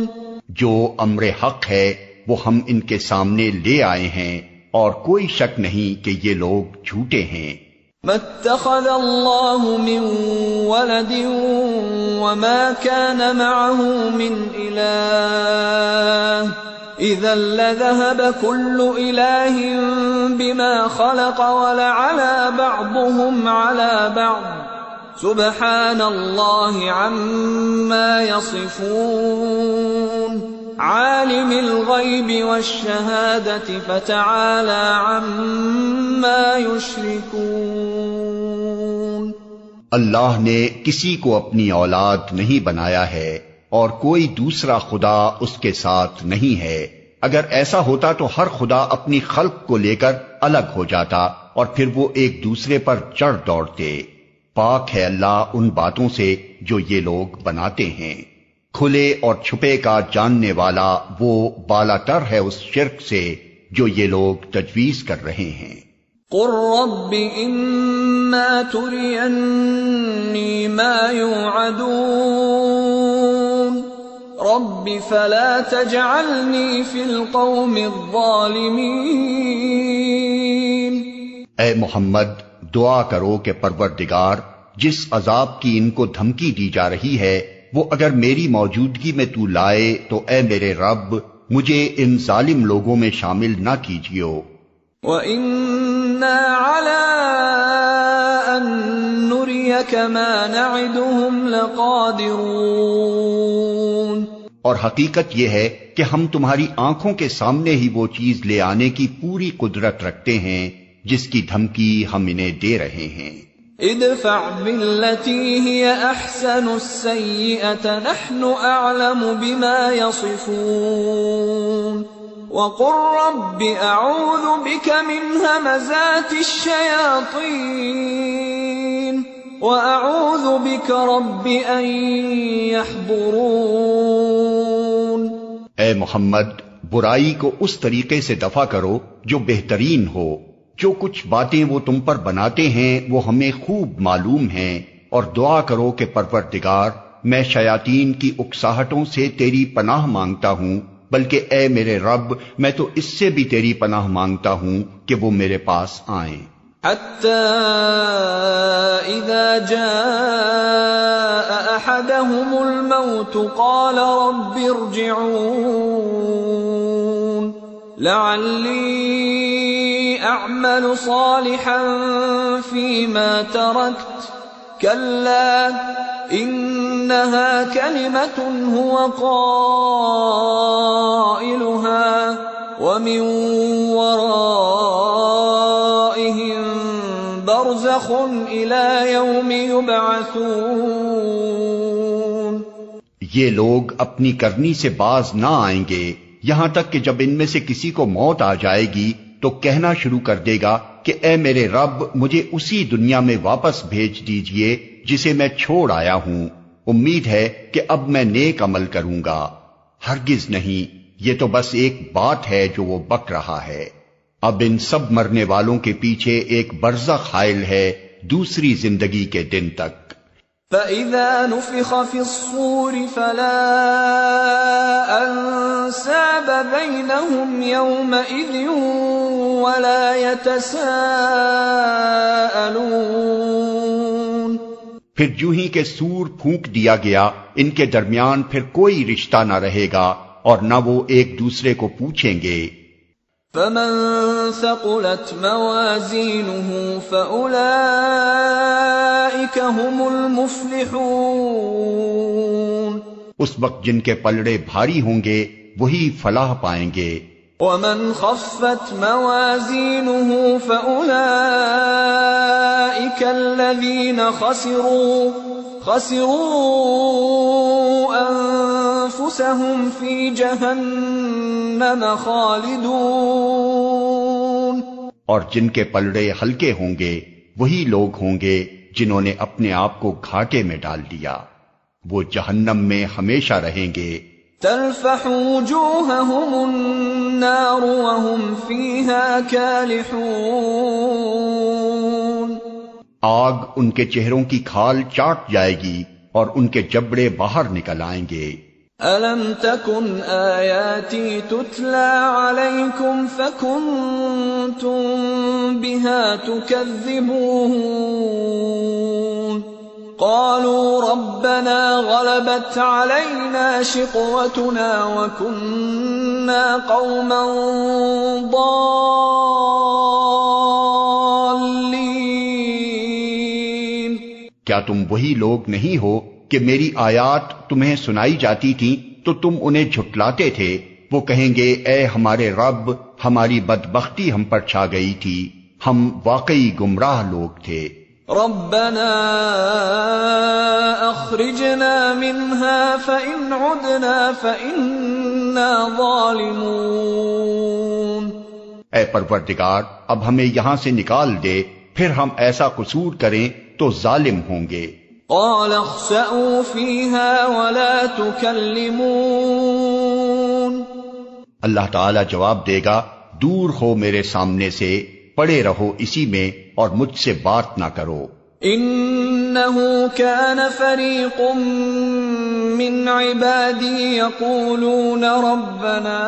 [SPEAKER 2] جو امر حق ہے وہ ہم ان کے سامنے لے آئے ہیں اور کوئی شک نہیں کہ یہ لوگ جھوٹے ہیں۔
[SPEAKER 3] ما اتخذ اللہ من ولد وما كان معه من الہ اذا لذهب كل الہ بما خلق ولعلى بعضهم على بعض سبحان اللہ عما يصفون عالم الغیب والشہادۃ فتعالی عما یشرکون
[SPEAKER 2] اللہ نے کسی کو اپنی اولاد نہیں بنایا ہے اور کوئی دوسرا خدا اس کے ساتھ نہیں ہے، اگر ایسا ہوتا تو ہر خدا اپنی خلق کو لے کر الگ ہو جاتا اور پھر وہ ایک دوسرے پر چڑھ دوڑتے۔ پاک ہے اللہ ان باتوں سے جو یہ لوگ بناتے ہیں، کھلے اور چھپے کا جاننے والا وہ بالا تر ہے اس شرک سے جو یہ لوگ تجویز کر رہے ہیں۔
[SPEAKER 3] قل رب اما ترینی ما یوعدون رب فلا تجعلنی فی القوم الظالمین۔
[SPEAKER 2] اے محمد دعا کرو کہ پروردگار جس عذاب کی ان کو دھمکی دی جا رہی ہے وہ اگر میری موجودگی میں تو لائے تو اے میرے رب مجھے ان ظالم لوگوں میں شامل نہ کیجیو۔
[SPEAKER 3] وَإِنَّا عَلَىٰ أَن نُّرِيَكَ مَا نَعِدُهُمْ لَقَادِرُونَ
[SPEAKER 2] اور حقیقت یہ ہے کہ ہم تمہاری آنکھوں کے سامنے ہی وہ چیز لے آنے کی پوری قدرت رکھتے ہیں جس کی دھمکی ہم انہیں دے رہے ہیں۔
[SPEAKER 3] ادفع بالتي هي احسن السيئة نحن اعلم بما يصفون وقل رب اعوذ بك من همزات الشياطين واعوذ بك رب ان يحضرون۔
[SPEAKER 2] اے محمد برائی کو اس طریقے سے دفع کرو جو بہترین ہو، جو کچھ باتیں وہ تم پر بناتے ہیں وہ ہمیں خوب معلوم ہیں، اور دعا کرو کہ پروردگار میں شیاطین کی اکساہٹوں سے تیری پناہ مانگتا ہوں، بلکہ اے میرے رب میں تو اس سے بھی تیری پناہ مانگتا ہوں کہ وہ میرے پاس آئیں۔
[SPEAKER 3] حتى إذا جاء أحدهم الموت قال رب ارجعون لعلي أعمل صالحا فيما تركت كلا إنها كلمة هو قائلها ومن ورائهم برزخ إلى يوم يبعثون۔
[SPEAKER 2] یہ لوگ اپنی کرنی سے باز نہ آئیں گے یہاں تک کہ جب ان میں سے کسی کو موت آ جائے گی تو کہنا شروع کر دے گا کہ اے میرے رب مجھے اسی دنیا میں واپس بھیج دیجئے جسے میں چھوڑ آیا ہوں، امید ہے کہ اب میں نیک عمل کروں گا۔ ہرگز نہیں، یہ تو بس ایک بات ہے جو وہ بک رہا ہے۔ اب ان سب مرنے والوں کے پیچھے ایک برزخ حائل ہے دوسری زندگی کے دن تک۔
[SPEAKER 3] فَإِذَا نُفِخَ فِي الصُّورِ فَلَا أَنْسَابَ بَيْنَهُمْ يَوْمَئِذٍ ولا يتساءلون
[SPEAKER 2] پھر جوں ہی کہ سور پھونک دیا گیا ان کے درمیان پھر کوئی رشتہ نہ رہے گا اور نہ وہ ایک دوسرے کو پوچھیں گے۔
[SPEAKER 3] فمن ثقلت موازینه فأولئک هم المفلحون،
[SPEAKER 2] اس وقت جن کے پلڑے بھاری ہوں گے وہی فلاح پائیں گے۔
[SPEAKER 3] ومن خفت موازینه فأولئک الذین خسروا انفسهم فی جہنم خالدون،
[SPEAKER 2] اور جن کے پلڑے ہلکے ہوں گے وہی لوگ ہوں گے جنہوں نے اپنے آپ کو گھاٹے میں ڈال دیا، وہ جہنم میں ہمیشہ رہیں گے۔
[SPEAKER 3] تلفح وجوہہم النار وہم فیہا کالحون،
[SPEAKER 2] آگ ان کے چہروں کی کھال چاٹ جائے گی اور ان کے جبڑے باہر نکل آئیں گے۔
[SPEAKER 3] أَلَمْ تَكُنْ آيَاتِي تُتْلَى عَلَيْكُمْ فَكُنْتُمْ بِهَا تُكَذِّبُونَ قَالُوا رَبَّنَا غَلَبَتْ عَلَيْنَا شِقْوَتُنَا وَكُنَّا قَوْمًا ضَالِّينَ۔
[SPEAKER 2] کیا تم وہی لوگ نہیں ہو کہ میری آیات تمہیں سنائی جاتی تھیں تو تم انہیں جھٹلاتے تھے؟ وہ کہیں گے اے ہمارے رب، ہماری بدبختی ہم پر چھا گئی تھی، ہم واقعی گمراہ لوگ تھے۔
[SPEAKER 3] ربنا اخرجنا منها فإن عدنا فإنا ظالمون،
[SPEAKER 2] اے پروردگار اب ہمیں یہاں سے نکال دے، پھر ہم ایسا قصور کریں تو ظالم ہوں گے۔
[SPEAKER 3] قال اخسئوا فيها ولا تكلمون،
[SPEAKER 2] اللہ تعالی جواب دے گا دور ہو میرے سامنے سے، پڑے رہو اسی میں اور مجھ سے بات نہ کرو۔
[SPEAKER 3] انه كان فريق من عبادي يقولون ربنا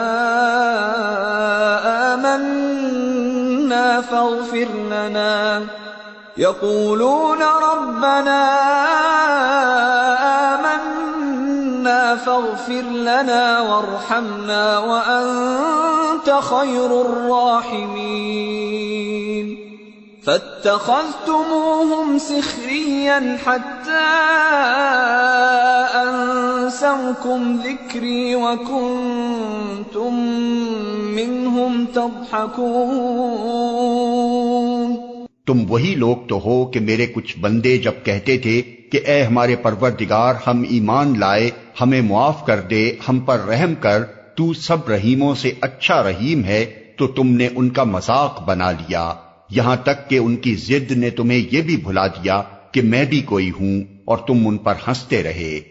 [SPEAKER 3] آمنا فاغفر لنا وارحمنا وأنت خير الراحمين، فاتخذتموهم سخريا حتى أنسوكم ذكري وكنتم منهم تضحكون۔
[SPEAKER 2] تم وہی لوگ تو ہو کہ میرے کچھ بندے جب کہتے تھے کہ اے ہمارے پروردگار ہم ایمان لائے، ہمیں معاف کر دے، ہم پر رحم کر، تو سب رحیموں سے اچھا رحیم ہے، تو تم نے ان کا مذاق بنا لیا، یہاں تک کہ ان کی ضد نے تمہیں یہ بھی بھلا دیا کہ میں بھی کوئی ہوں، اور تم ان پر ہنستے رہے۔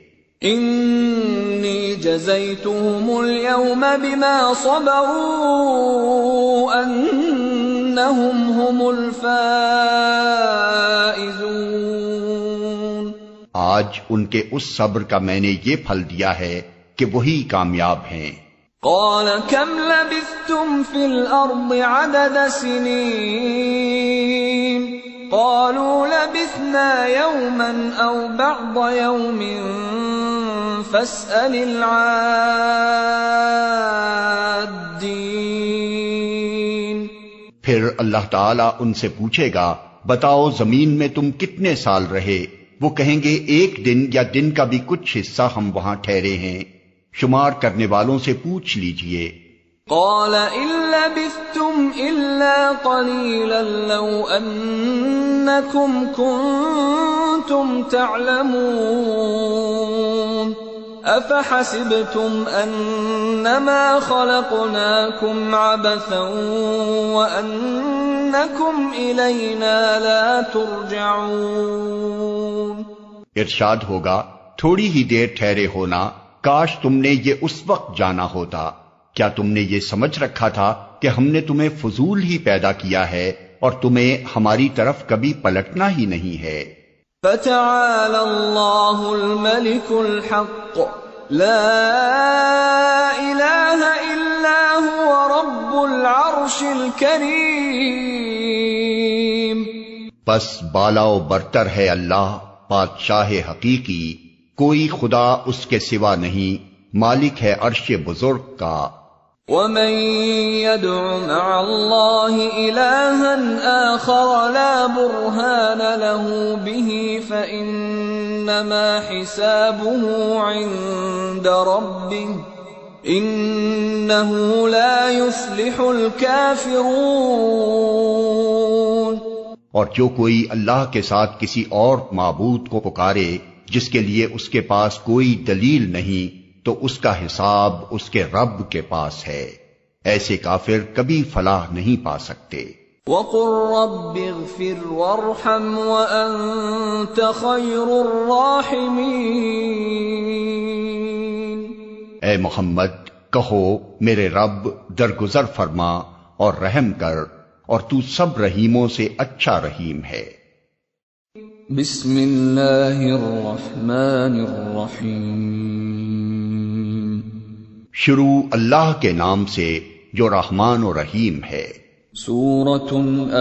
[SPEAKER 3] انی جزیتهم اليوم بما صبروا انہم هم الفائزون،
[SPEAKER 2] آج ان کے اس صبر کا میں نے یہ پھل دیا ہے کہ وہی کامیاب ہیں۔
[SPEAKER 3] قال كم لبثتم في الأرض عدد سنين قالوا لبثنا يوما أو بعض يوم فاسأل العادين۔
[SPEAKER 2] پھر اللہ تعالیٰ ان سے پوچھے گا بتاؤ زمین میں تم کتنے سال رہے؟ وہ کہیں گے ایک دن یا دن کا بھی کچھ حصہ ہم وہاں ٹھہرے ہیں، شمار کرنے والوں سے پوچھ لیجئے۔
[SPEAKER 3] قال إن لبثتم إلا قليلا لو أنكم كنتم تعلمون أفحسبتم أنما خلقناكم عبثا وأنكم إلينا لا ترجعون۔
[SPEAKER 2] ارشاد ہوگا تھوڑی ہی دیر ٹھہرے ہونا، کاش تم نے یہ اس وقت جانا ہوتا۔ کیا تم نے یہ سمجھ رکھا تھا کہ ہم نے تمہیں فضول ہی پیدا کیا ہے اور تمہیں ہماری طرف کبھی پلٹنا ہی نہیں ہے؟
[SPEAKER 3] فتعالى الله الملك الحق لا إله إلا هو رب العرش الكريم.
[SPEAKER 2] بس بالا و برتر ہے اللہ بادشاہ حقیقی، کوئی خدا اس کے سوا نہیں، مالک ہے عرش بزرگ کا.
[SPEAKER 3] ومن يدع مع الله إلها آخر لا برهان له به فإنما حسابه عند ربه إنه لا يفلح الكافرون.
[SPEAKER 2] اور جو کوئی اللہ کے ساتھ کسی اور معبود کو پکارے جس کے لیے اس کے پاس کوئی دلیل نہیں، تو اس کا حساب اس کے رب کے پاس ہے. ایسے کافر کبھی فلاح نہیں پا سکتے.
[SPEAKER 3] وَقُلْ رَبِّ اغْفِرْ وَارْحَمْ وَأَنْتَ خَيْرُ الرَّاحِمِينَ.
[SPEAKER 2] اے محمد کہو میرے رب درگزر فرما اور رحم کر، اور تو سب رحیموں سے اچھا رحیم ہے.
[SPEAKER 3] بسم اللہ الرحمن الرحیم.
[SPEAKER 2] شروع اللہ کے نام سے جو رحمان و رحیم ہے.
[SPEAKER 3] سورة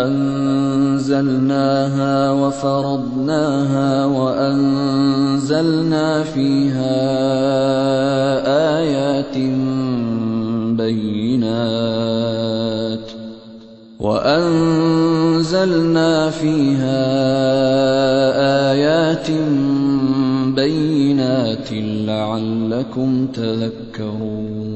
[SPEAKER 3] أنزلناها وفرضناها وأنزلنا فيها آيات بينات لعلكم تذكرون.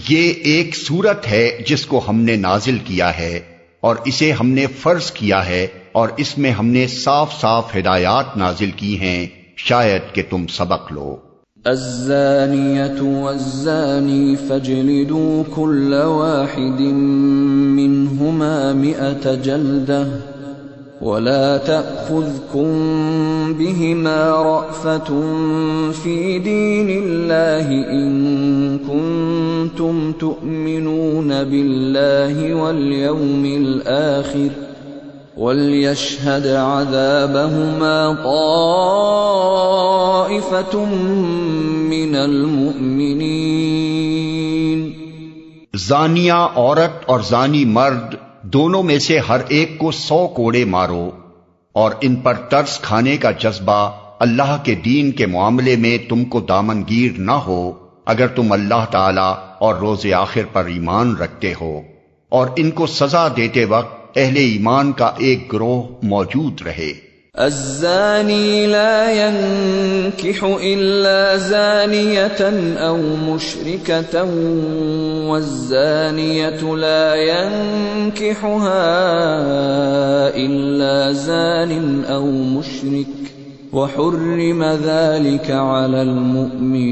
[SPEAKER 2] یہ ایک سورت ہے جس کو ہم نے نازل کیا ہے اور اسے ہم نے فرض کیا ہے، اور اس میں ہم نے صاف صاف ہدایات نازل کی ہیں شاید کہ تم سبق لو.
[SPEAKER 3] الزانية والزاني فاجلدوا كل واحد منهما 100 جلدة ولا تأخذكم بهما رأفة في دين الله إن كنتم تؤمنون بالله واليوم الآخر وَلْيَشْهَدْ عَذَابَهُمَا طَائِفَةٌ مِّنَ الْمُؤْمِنِينَ.
[SPEAKER 2] زانیہ عورت اور زانی مرد دونوں میں سے ہر ایک کو 100 کوڑے مارو، اور ان پر ترس کھانے کا جذبہ اللہ کے دین کے معاملے میں تم کو دامنگیر نہ ہو اگر تم اللہ تعالی اور روز آخر پر ایمان رکھتے ہو. اور ان کو سزا دیتے وقت اہل ایمان کا ایک گروہ موجود رہے.
[SPEAKER 3] الزانی لا ينكح إلا زانية أو مشركة والزانية لا ينكحها إلا زان أو مشرك وحرم ذلك على المؤمنين.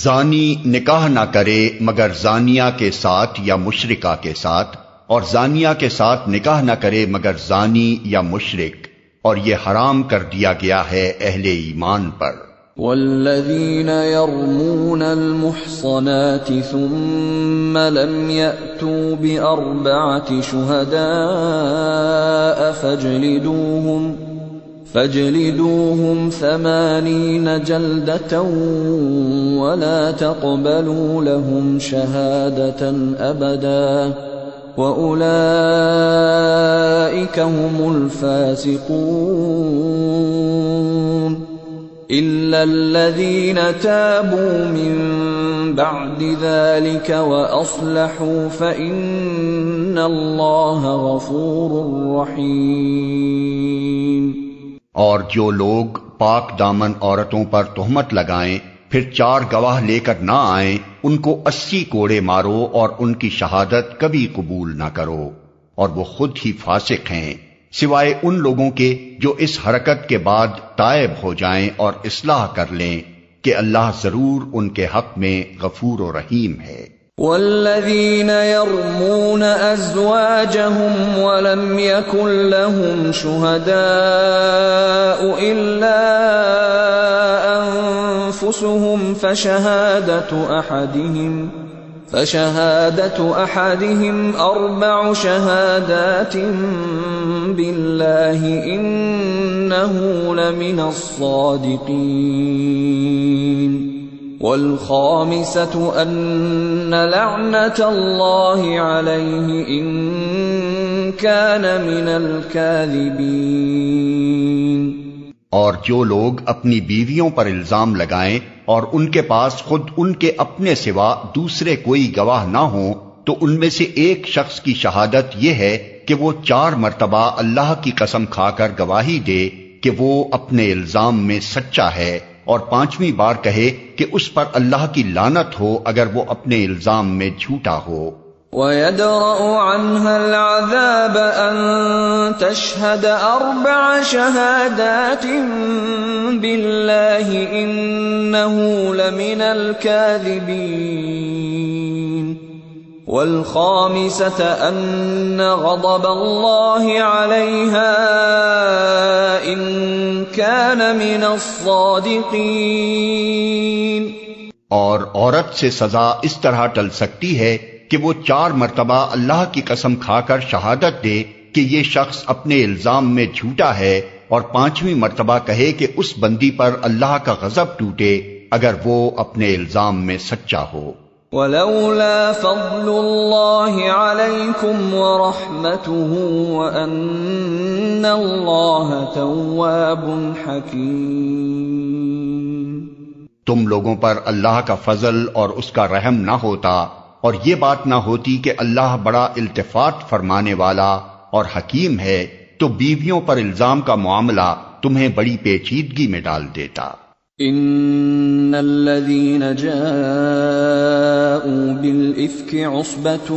[SPEAKER 2] زانی نکاح نہ کرے مگر زانیہ کے ساتھ یا مشرکہ کے ساتھ، اور زانیہ کے ساتھ نکاح نہ کرے مگر زانی یا مشرک، اور یہ حرام کر دیا گیا ہے اہل ایمان پر.
[SPEAKER 3] والذین یرمون المحصنات ثم لم یأتوا بأربعة شہداء فاجلدوهم 80 جلدة ولا تقبلوا لهم شهادة أبدا وأولئك هم الفاسقون. إلا الذين تابوا من بعد ذلك وأصلحوا فإن الله غفور رحيم.
[SPEAKER 2] اور جو لوگ پاک دامن عورتوں پر تہمت لگائیں پھر 4 گواہ لے کر نہ آئیں، ان کو 80 کوڑے مارو اور ان کی شہادت کبھی قبول نہ کرو، اور وہ خود ہی فاسق ہیں، سوائے ان لوگوں کے جو اس حرکت کے بعد تائب ہو جائیں اور اصلاح کر لیں کہ اللہ ضرور ان کے حق میں غفور و رحیم ہے.
[SPEAKER 3] والذین یرمون ازواجهم ولم يكن لهم شهداء الا انفسهم فشهادة أحدهم 4 شهادات بالله إنه لمن الصادقين. والخامسة أن لعنة الله عليه إن كان من الكاذبين۔
[SPEAKER 2] اور جو لوگ اپنی بیویوں پر الزام لگائیں اور ان کے پاس خود ان کے اپنے سوا دوسرے کوئی گواہ نہ ہوں، تو ان میں سے ایک شخص کی شہادت یہ ہے کہ وہ 4 مرتبہ اللہ کی قسم کھا کر گواہی دے کہ وہ اپنے الزام میں سچا ہے، اور 5ویں بار کہے کہ اس پر اللہ کی لعنت ہو اگر وہ اپنے الزام میں جھوٹا ہو۔
[SPEAKER 3] وَيَدْرَأُ عَنْهَا الْعَذَابَ أَن تَشْهَدَ 4 شَهَادَاتٍ بِاللَّهِ إِنَّهُ لَمِنَ الْكَاذِبِينَ، وَالْخَامِسَةَ أَنَّ غَضَبَ اللَّهِ عَلَيْهَا إِن كَانَ مِنَ الصَّادِقِينَ۔
[SPEAKER 2] اور عورت سے سزا اس طرح ٹل سکتی ہے کہ وہ 4 مرتبہ اللہ کی قسم کھا کر شہادت دے کہ یہ شخص اپنے الزام میں جھوٹا ہے، اور 5ویں مرتبہ کہے کہ اس بندی پر اللہ کا غضب ٹوٹے اگر وہ اپنے الزام میں سچا ہو۔
[SPEAKER 3] وَلَوْلَا فَضْلُ اللَّهِ عَلَيْكُمْ وَرَحْمَتُهُ وَأَنَّ اللَّهَ تَوَّابٌ حَكِيمٌ۔
[SPEAKER 2] تم لوگوں پر اللہ کا فضل اور اس کا رحم نہ ہوتا، اور یہ بات نہ ہوتی کہ اللہ بڑا التفات فرمانے والا اور حکیم ہے، تو بیویوں پر الزام کا معاملہ تمہیں بڑی پیچیدگی میں ڈال دیتا۔
[SPEAKER 3] ان الذين جاءوا بالافك عصبة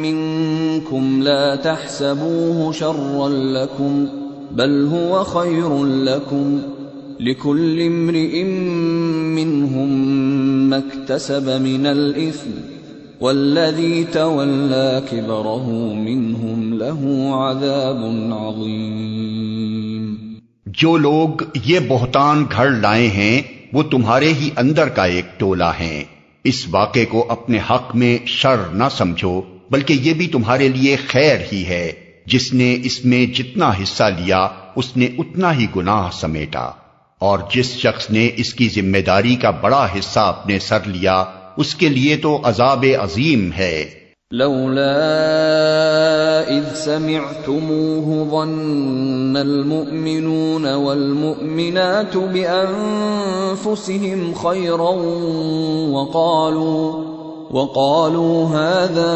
[SPEAKER 3] منكم لا تحسبوه شرا لكم بل هو خير لكم لكل امرئ منهم ما اكتسب من الاثم والذي تولى كبره منهم له عذاب عظيم۔
[SPEAKER 2] جو لوگ یہ بہتان گھڑ لائے ہیں وہ تمہارے ہی اندر کا ایک ٹولہ ہیں، اس واقعے کو اپنے حق میں شر نہ سمجھو بلکہ یہ بھی تمہارے لیے خیر ہی ہے، جس نے اس میں جتنا حصہ لیا اس نے اتنا ہی گناہ سمیٹا، اور جس شخص نے اس کی ذمہ داری کا بڑا حصہ اپنے سر لیا اس کے لیے تو عذاب عظیم ہے۔
[SPEAKER 3] لولا اذ سمعتموه ظن المؤمنون والمؤمنات بانفسهم خيرا وقالوا هذا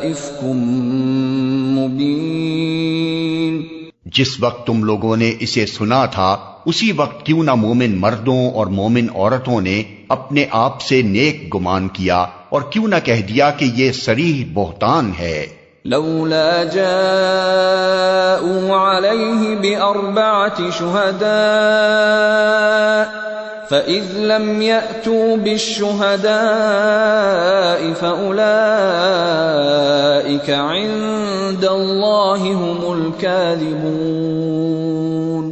[SPEAKER 3] افك مبين۔
[SPEAKER 2] جس وقت تم لوگوں نے اسے سنا تھا اسی وقت کیوں نہ مومن مردوں اور مومن عورتوں نے اپنے آپ سے نیک گمان کیا اور کیوں نہ کہہ دیا کہ یہ صریح بہتان ہے۔
[SPEAKER 3] لولا جاءوا عليه ب4 شهداء فإذ لم يأتوا بالشهداء فأولئك عند الله هم الكاذبون۔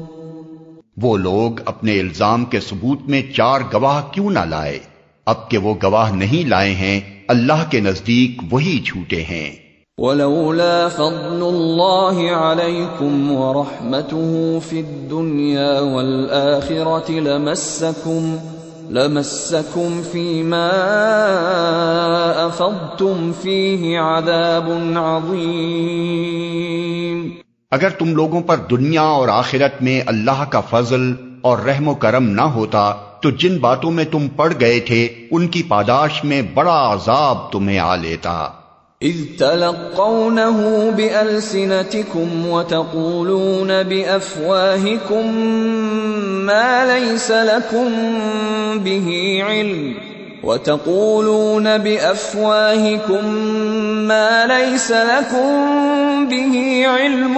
[SPEAKER 2] وہ لوگ اپنے الزام کے ثبوت میں 4 گواہ کیوں نہ لائے؟ اب کہ وہ گواہ نہیں لائے ہیں اللہ کے نزدیک وہی جھوٹے ہیں۔
[SPEAKER 3] وَلَوْلَا فَضْلُ اللَّهِ عَلَيْكُمْ وَرَحْمَتُهُ فِي الدُّنْيَا وَالْآخِرَةِ لَمَسَّكُمْ فِي مَا أَفَضْتُمْ فِيهِ عَذَابٌ عَظِيمٌ۔
[SPEAKER 2] اگر تم لوگوں پر دنیا اور آخرت میں اللہ کا فضل اور رحم و کرم نہ ہوتا تو جن باتوں میں تم پڑ گئے تھے ان کی پاداش میں بڑا عذاب تمہیں آ لیتا۔
[SPEAKER 3] اذ تلقونه بألسنتكم وتقولون بأفواهكم ما ليس لكم به علم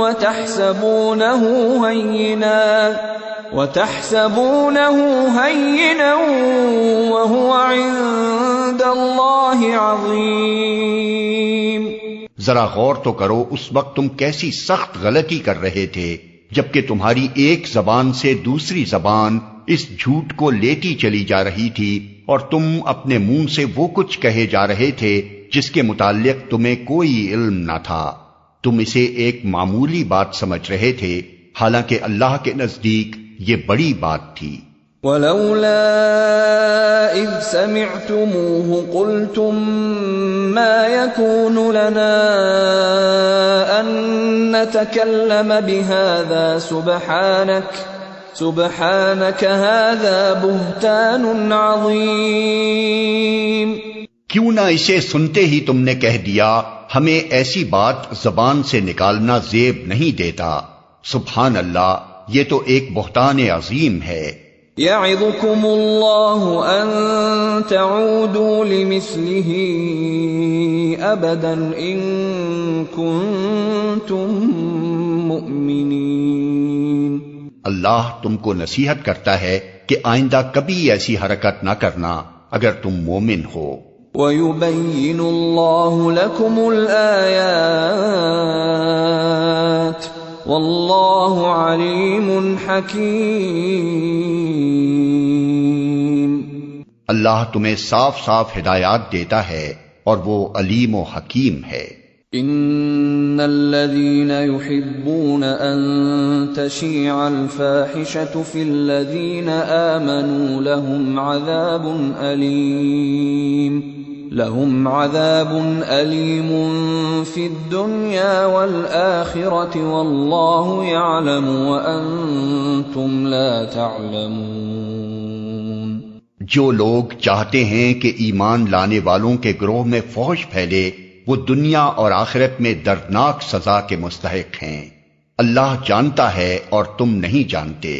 [SPEAKER 3] وتحسبونه هينا وهو عند الله عظيم۔
[SPEAKER 2] ذرا غور تو کرو اس وقت تم کیسی سخت غلطی کر رہے تھے جبکہ تمہاری ایک زبان سے دوسری زبان اس جھوٹ کو لیتی چلی جا رہی تھی اور تم اپنے منہ سے وہ کچھ کہے جا رہے تھے جس کے متعلق تمہیں کوئی علم نہ تھا۔ تم اسے ایک معمولی بات سمجھ رہے تھے حالانکہ اللہ کے نزدیک یہ بڑی بات تھی۔
[SPEAKER 3] ولولا إذ سمعتموه قلتم ما يكون لنا أن نتكلم بهذا سبحانك هذا بهتان عظيم.
[SPEAKER 2] کیوں نہ اسے سنتے ہی تم نے کہہ دیا ہمیں ایسی بات زبان سے نکالنا زیب نہیں دیتا. سبحان اللہ، یہ تو ایک بہتان عظیم ہے.
[SPEAKER 3] يعظكم الله أن تعودوا لمثله أبدا إن كنتم مؤمنين.
[SPEAKER 2] اللہ تم کو نصیحت کرتا ہے کہ آئندہ کبھی ایسی حرکت نہ کرنا اگر تم مومن ہو.
[SPEAKER 3] وَيُبَيِّنُ اللَّهُ لَكُمُ الْآيَاتِ وَاللَّهُ عَلِيمٌ حَكِيمٌ.
[SPEAKER 2] اللہ تمہیں صاف صاف ہدایات دیتا ہے اور وہ علیم و حکیم ہے.
[SPEAKER 3] ان الذين يحبون ان تشيع الفاحشة في الذين آمنوا لهم عذاب أليم في الدنيا والآخرة والله يعلم وأنتم لا تعلمون.
[SPEAKER 2] جو لوگ چاہتے ہیں کہ ایمان لانے والوں کے گروہ میں فحش پھیلے وہ دنیا اور آخرت میں دردناک سزا کے مستحق ہیں. اللہ جانتا ہے اور تم نہیں جانتے.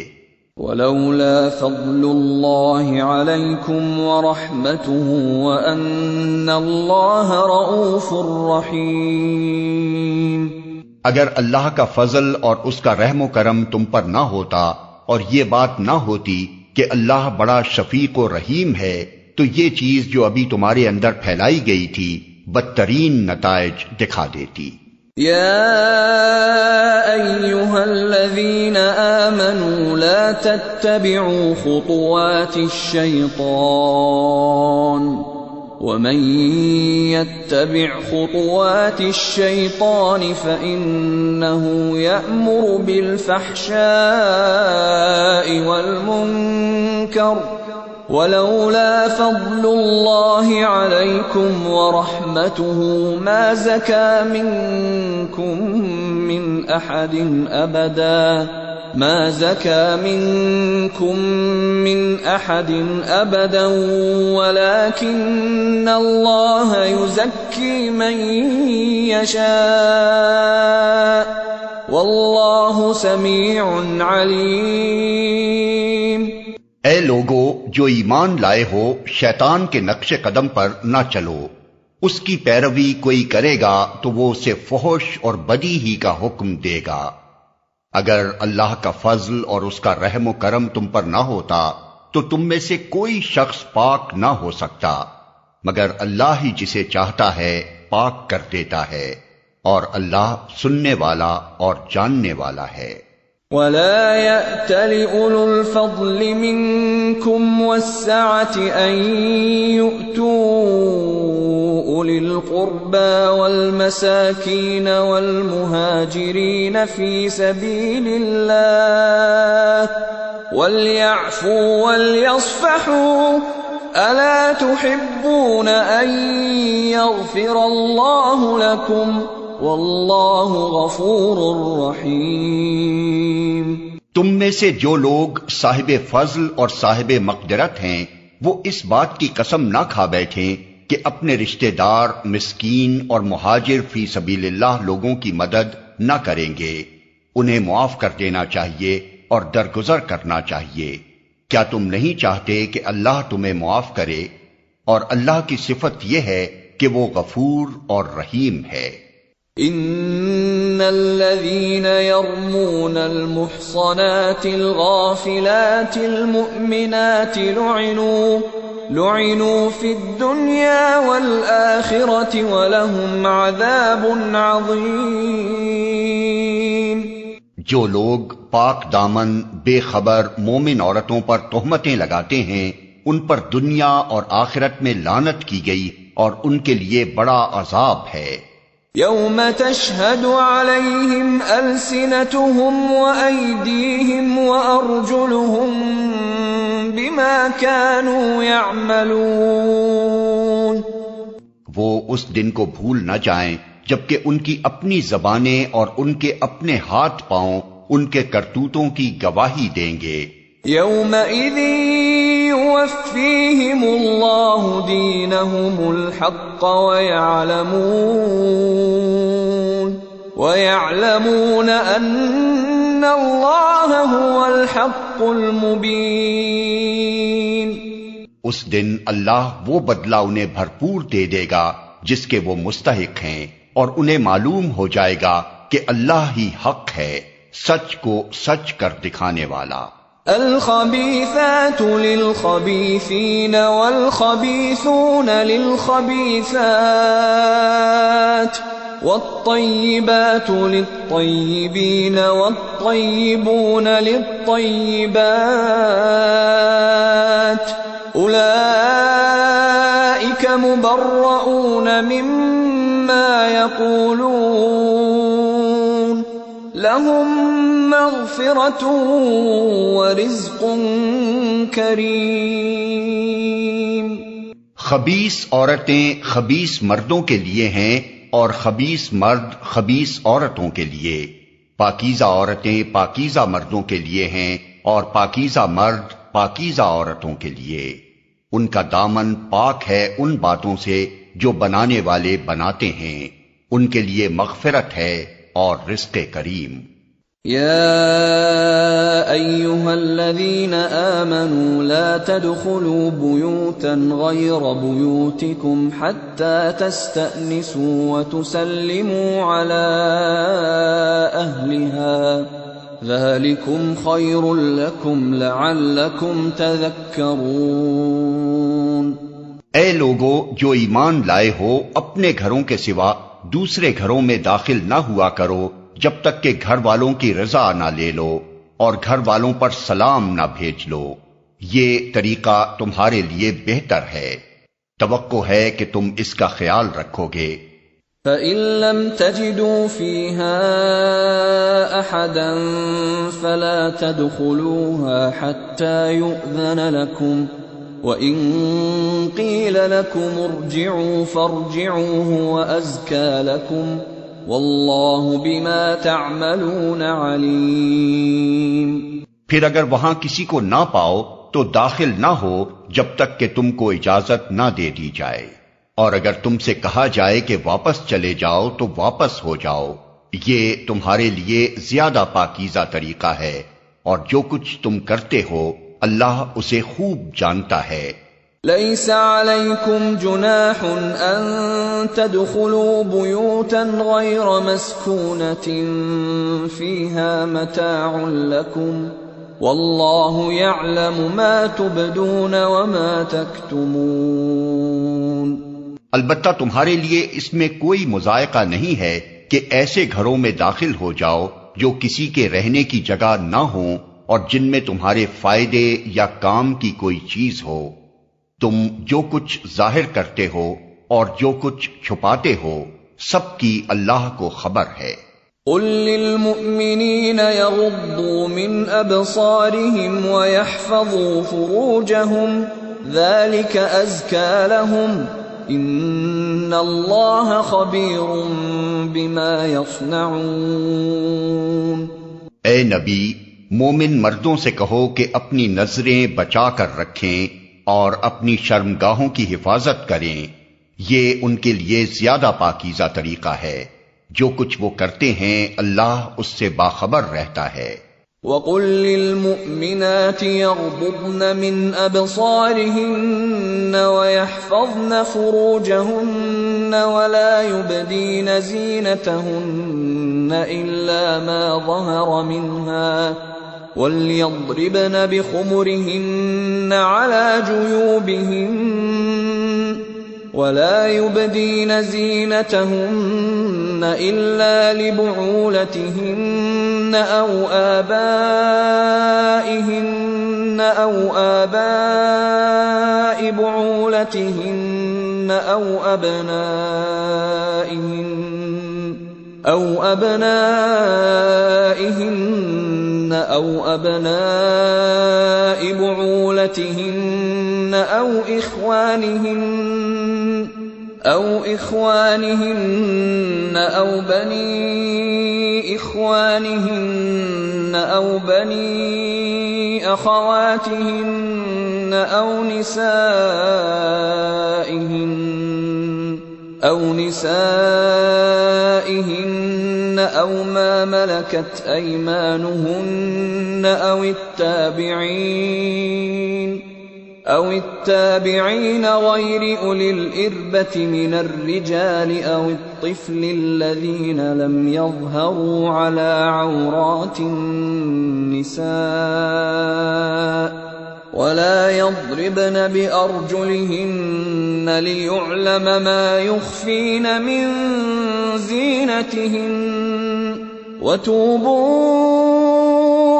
[SPEAKER 3] وَلَوْلَا فَضْلُ اللَّهِ عَلَيْكُمْ وَرَحْمَتُهُ وَأَنَّ اللَّهَ رَءُوفٌ رَحِيمٌ.
[SPEAKER 2] اگر اللہ کا فضل اور اس کا رحم و کرم تم پر نہ ہوتا اور یہ بات نہ ہوتی کہ اللہ بڑا شفیق و رحیم ہے تو یہ چیز جو ابھی تمہارے اندر پھیلائی گئی تھی بدترین نتائج دکھا دیتی.
[SPEAKER 3] يا أيها الذين آمنوا لا تتبعوا خطوات الشيطان ومن يتبع خطوات الشيطان فإنه يأمر بالفحشاء والمنكر ولولا فضل الله عليكم ورحمته ما زكى منكم من أحد أبدا ولكن الله يزكي من يشاء والله سميع عليم.
[SPEAKER 2] اے لوگو جو ایمان لائے ہو شیطان کے نقش قدم پر نہ چلو. اس کی پیروی کوئی کرے گا تو وہ اسے فحش اور بدی ہی کا حکم دے گا. اگر اللہ کا فضل اور اس کا رحم و کرم تم پر نہ ہوتا تو تم میں سے کوئی شخص پاک نہ ہو سکتا مگر اللہ ہی جسے چاہتا ہے پاک کر دیتا ہے اور اللہ سننے والا اور جاننے والا ہے.
[SPEAKER 3] ولا يأتل أولو الفضل منكم والسعة أن يؤتوا أولي القربى والمساكين والمهاجرين في سبيل الله وليعفوا وليصفحوا ألا تحبون أن يغفر الله لكم واللہ غفور رحیم.
[SPEAKER 2] تم میں سے جو لوگ صاحب فضل اور صاحب مقدرت ہیں وہ اس بات کی قسم نہ کھا بیٹھیں کہ اپنے رشتہ دار مسکین اور مہاجر فی سبیل اللہ لوگوں کی مدد نہ کریں گے. انہیں معاف کر دینا چاہیے اور درگزر کرنا چاہیے. کیا تم نہیں چاہتے کہ اللہ تمہیں معاف کرے؟ اور اللہ کی صفت یہ ہے کہ وہ غفور اور رحیم ہے.
[SPEAKER 3] ان الذين يرمون المحصنات الغافلات المؤمنات لعنوا في الدنيا والآخرة ولهم عذاب عظيم.
[SPEAKER 2] جو لوگ پاک دامن بے خبر مومن عورتوں پر تہمتیں لگاتے ہیں ان پر دنیا اور آخرت میں لعنت کی گئی اور ان کے لیے بڑا عذاب ہے.
[SPEAKER 3] يوم تشهد عليهم ألسنتهم وأيديهم وأرجلهم بما كانوا يعملون.
[SPEAKER 2] وہ اس دن کو بھول نہ جائیں جبکہ ان کی اپنی زبانیں اور ان کے اپنے ہاتھ پاؤں ان کے کرتوتوں کی گواہی دیں گے.
[SPEAKER 3] يومئذ يوفيهم الله دينهم الحق ويعلمون أن الله هو الحق المبين.
[SPEAKER 2] اس دن اللہ وہ بدلہ انہیں بھرپور دے دے گا جس کے وہ مستحق ہیں، اور انہیں معلوم ہو جائے گا کہ اللہ ہی حق ہے، سچ کو سچ کر دکھانے والا.
[SPEAKER 3] الخبيثات للخبيثين والخبيثون للخبيثات والطيبات للطيبين والطيبون للطيبات أولئك مبرؤون مما يقولون لهم مغفرة ورزق کریم.
[SPEAKER 2] خبیث عورتیں خبیث مردوں کے لیے ہیں اور خبیث مرد خبیث عورتوں کے لیے. پاکیزہ عورتیں پاکیزہ مردوں کے لیے ہیں اور پاکیزہ مرد پاکیزہ عورتوں کے لیے. ان کا دامن پاک ہے ان باتوں سے جو بنانے والے بناتے ہیں. ان کے لیے مغفرت ہے اور رزق کریم.
[SPEAKER 3] يا أيها الذين آمنوا لا تدخلوا بيوتا غير بيوتكم حتى تستأنسوا وتسلموا على أهلها ذلكم خير لكم لعلكم تذكرون.
[SPEAKER 2] اے لوگو جو ایمان لائے ہو، اپنے گھروں کے سوا دوسرے گھروں میں داخل نہ ہوا کرو جب تک کہ گھر والوں کی رضا نہ لے لو اور گھر والوں پر سلام نہ بھیج لو. یہ طریقہ تمہارے لیے بہتر ہے. توقع ہے کہ تم اس کا خیال رکھو گے.
[SPEAKER 3] فَإِن لَّمْ تَجِدُوا فِيهَا أَحَدًا فَلَا تَدْخُلُوهَا حَتَّى يُؤْذَنَ لَكُمْ وَإِن قِيلَ لَكُمُ ارْجِعُوا فَارْجِعُوا هُوَ أَزْكَىٰ لَكُمْ واللہ بما تعملون علیم.
[SPEAKER 2] پھر اگر وہاں کسی کو نہ پاؤ تو داخل نہ ہو جب تک کہ تم کو اجازت نہ دے دی جائے، اور اگر تم سے کہا جائے کہ واپس چلے جاؤ تو واپس ہو جاؤ. یہ تمہارے لیے زیادہ پاکیزہ طریقہ ہے، اور جو کچھ تم کرتے ہو اللہ اسے خوب جانتا ہے.
[SPEAKER 3] ليس عليكم جناح أن تدخلوا بيوتا غير مسكونة فيها متاع لكم والله يعلم ما تبدون وما تكتمون.
[SPEAKER 2] البتہ تمہارے لیے اس میں کوئی مضائقہ نہیں ہے کہ ایسے گھروں میں داخل ہو جاؤ جو کسی کے رہنے کی جگہ نہ ہوں اور جن میں تمہارے فائدے یا کام کی کوئی چیز ہو. تم جو کچھ ظاہر کرتے ہو اور جو کچھ چھپاتے ہو سب کی اللہ کو خبر ہے.
[SPEAKER 3] قل للمؤمنین یغضوا من ابصارهم ویحفظوا فروجهم ذلك ازکى لهم ان اللہ خبیر بما یصنعون.
[SPEAKER 2] اے نبی، مومن مردوں سے کہو کہ اپنی نظریں بچا کر رکھیں اور اپنی شرمگاہوں کی حفاظت کریں. یہ ان کے لیے زیادہ پاکیزہ طریقہ ہے. جو کچھ وہ کرتے ہیں اللہ اس سے باخبر رہتا ہے.
[SPEAKER 3] وَقُل لِّلْمُؤْمِنَاتِ يَغْضُضْنَ مِنْ أَبْصَارِهِنَّ وَيَحْفَظْنَ فُرُوجَهُنَّ وَلَا يُبْدِينَ زِينَتَهُنَّ إِلَّا مَا ظَهَرَ مِنْهَا وَلْيَضْرِبْنَ بِخُمُرِهِنَّ عَلَى جُيُوبِهِنَّ وَلَا يُبْدِينَ زِينَتَهُنَّ إِلَّا لِبُعُولَتِهِنَّ أَوْ آبَائِهِنَّ أَوْ آبَاءِ بُعُولَتِهِنَّ أَوْ أَبْنَائِهِنَّ أو أبناء بعولتهن أو إخوانهن أو بني إخوانهن أو بني أخواتهن أو نسائهن أو ما ملكت أيمانهن أو التابعين غير أولي الإربة من الرجال أو الطفل الذين لم يظهروا على عورات النساء ولا يضربن بأرجلهن ليعلم ما يخفين من زينتهن وتوبوا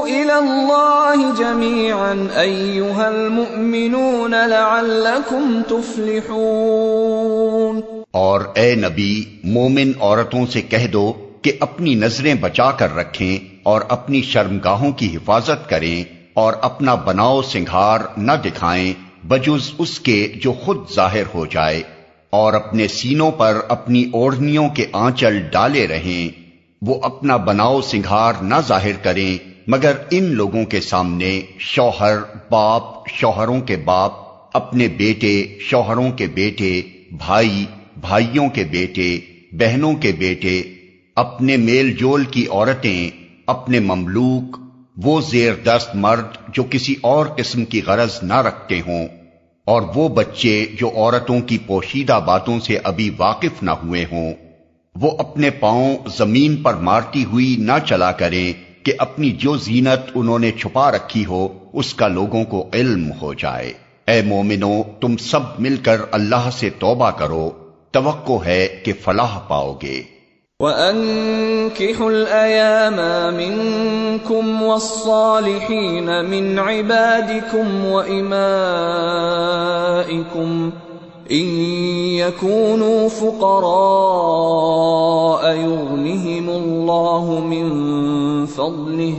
[SPEAKER 3] إلى الله جميعا أيها المؤمنون لعلكم تفلحون۔
[SPEAKER 2] اور اے نبی مومن عورتوں سے کہہ دو کہ اپنی نظریں بچا کر رکھیں اور اپنی شرمگاہوں کی حفاظت کریں اور اپنا بناؤ سنگھار نہ دکھائیں بجز اس کے جو خود ظاہر ہو جائے، اور اپنے سینوں پر اپنی اوڑھنیوں کے آنچل ڈالے رہیں۔ وہ اپنا بناؤ سنگھار نہ ظاہر کریں مگر ان لوگوں کے سامنے شوہر، باپ، شوہروں کے باپ، اپنے بیٹے، شوہروں کے بیٹے، بھائی، بھائیوں کے بیٹے، بہنوں کے بیٹے، اپنے میل جول کی عورتیں، اپنے مملوک، وہ زیر دست مرد جو کسی اور قسم کی غرض نہ رکھتے ہوں، اور وہ بچے جو عورتوں کی پوشیدہ باتوں سے ابھی واقف نہ ہوئے ہوں۔ وہ اپنے پاؤں زمین پر مارتی ہوئی نہ چلا کریں کہ اپنی جو زینت انہوں نے چھپا رکھی ہو اس کا لوگوں کو علم ہو جائے۔ اے مومنو، تم سب مل کر اللہ سے توبہ کرو، توقع ہے کہ فلاح پاؤ گے۔
[SPEAKER 3] وَأَنكِحُوا الْأَيَامَ مِنكُمْ وَالصَّالِحِينَ مِنْ عِبَادِكُمْ وَإِمَائِكُمْ إِن يَكُونُوا فُقَرَاءَ يُغْنِهِمُ اللَّهُ مِن فَضْلِهِ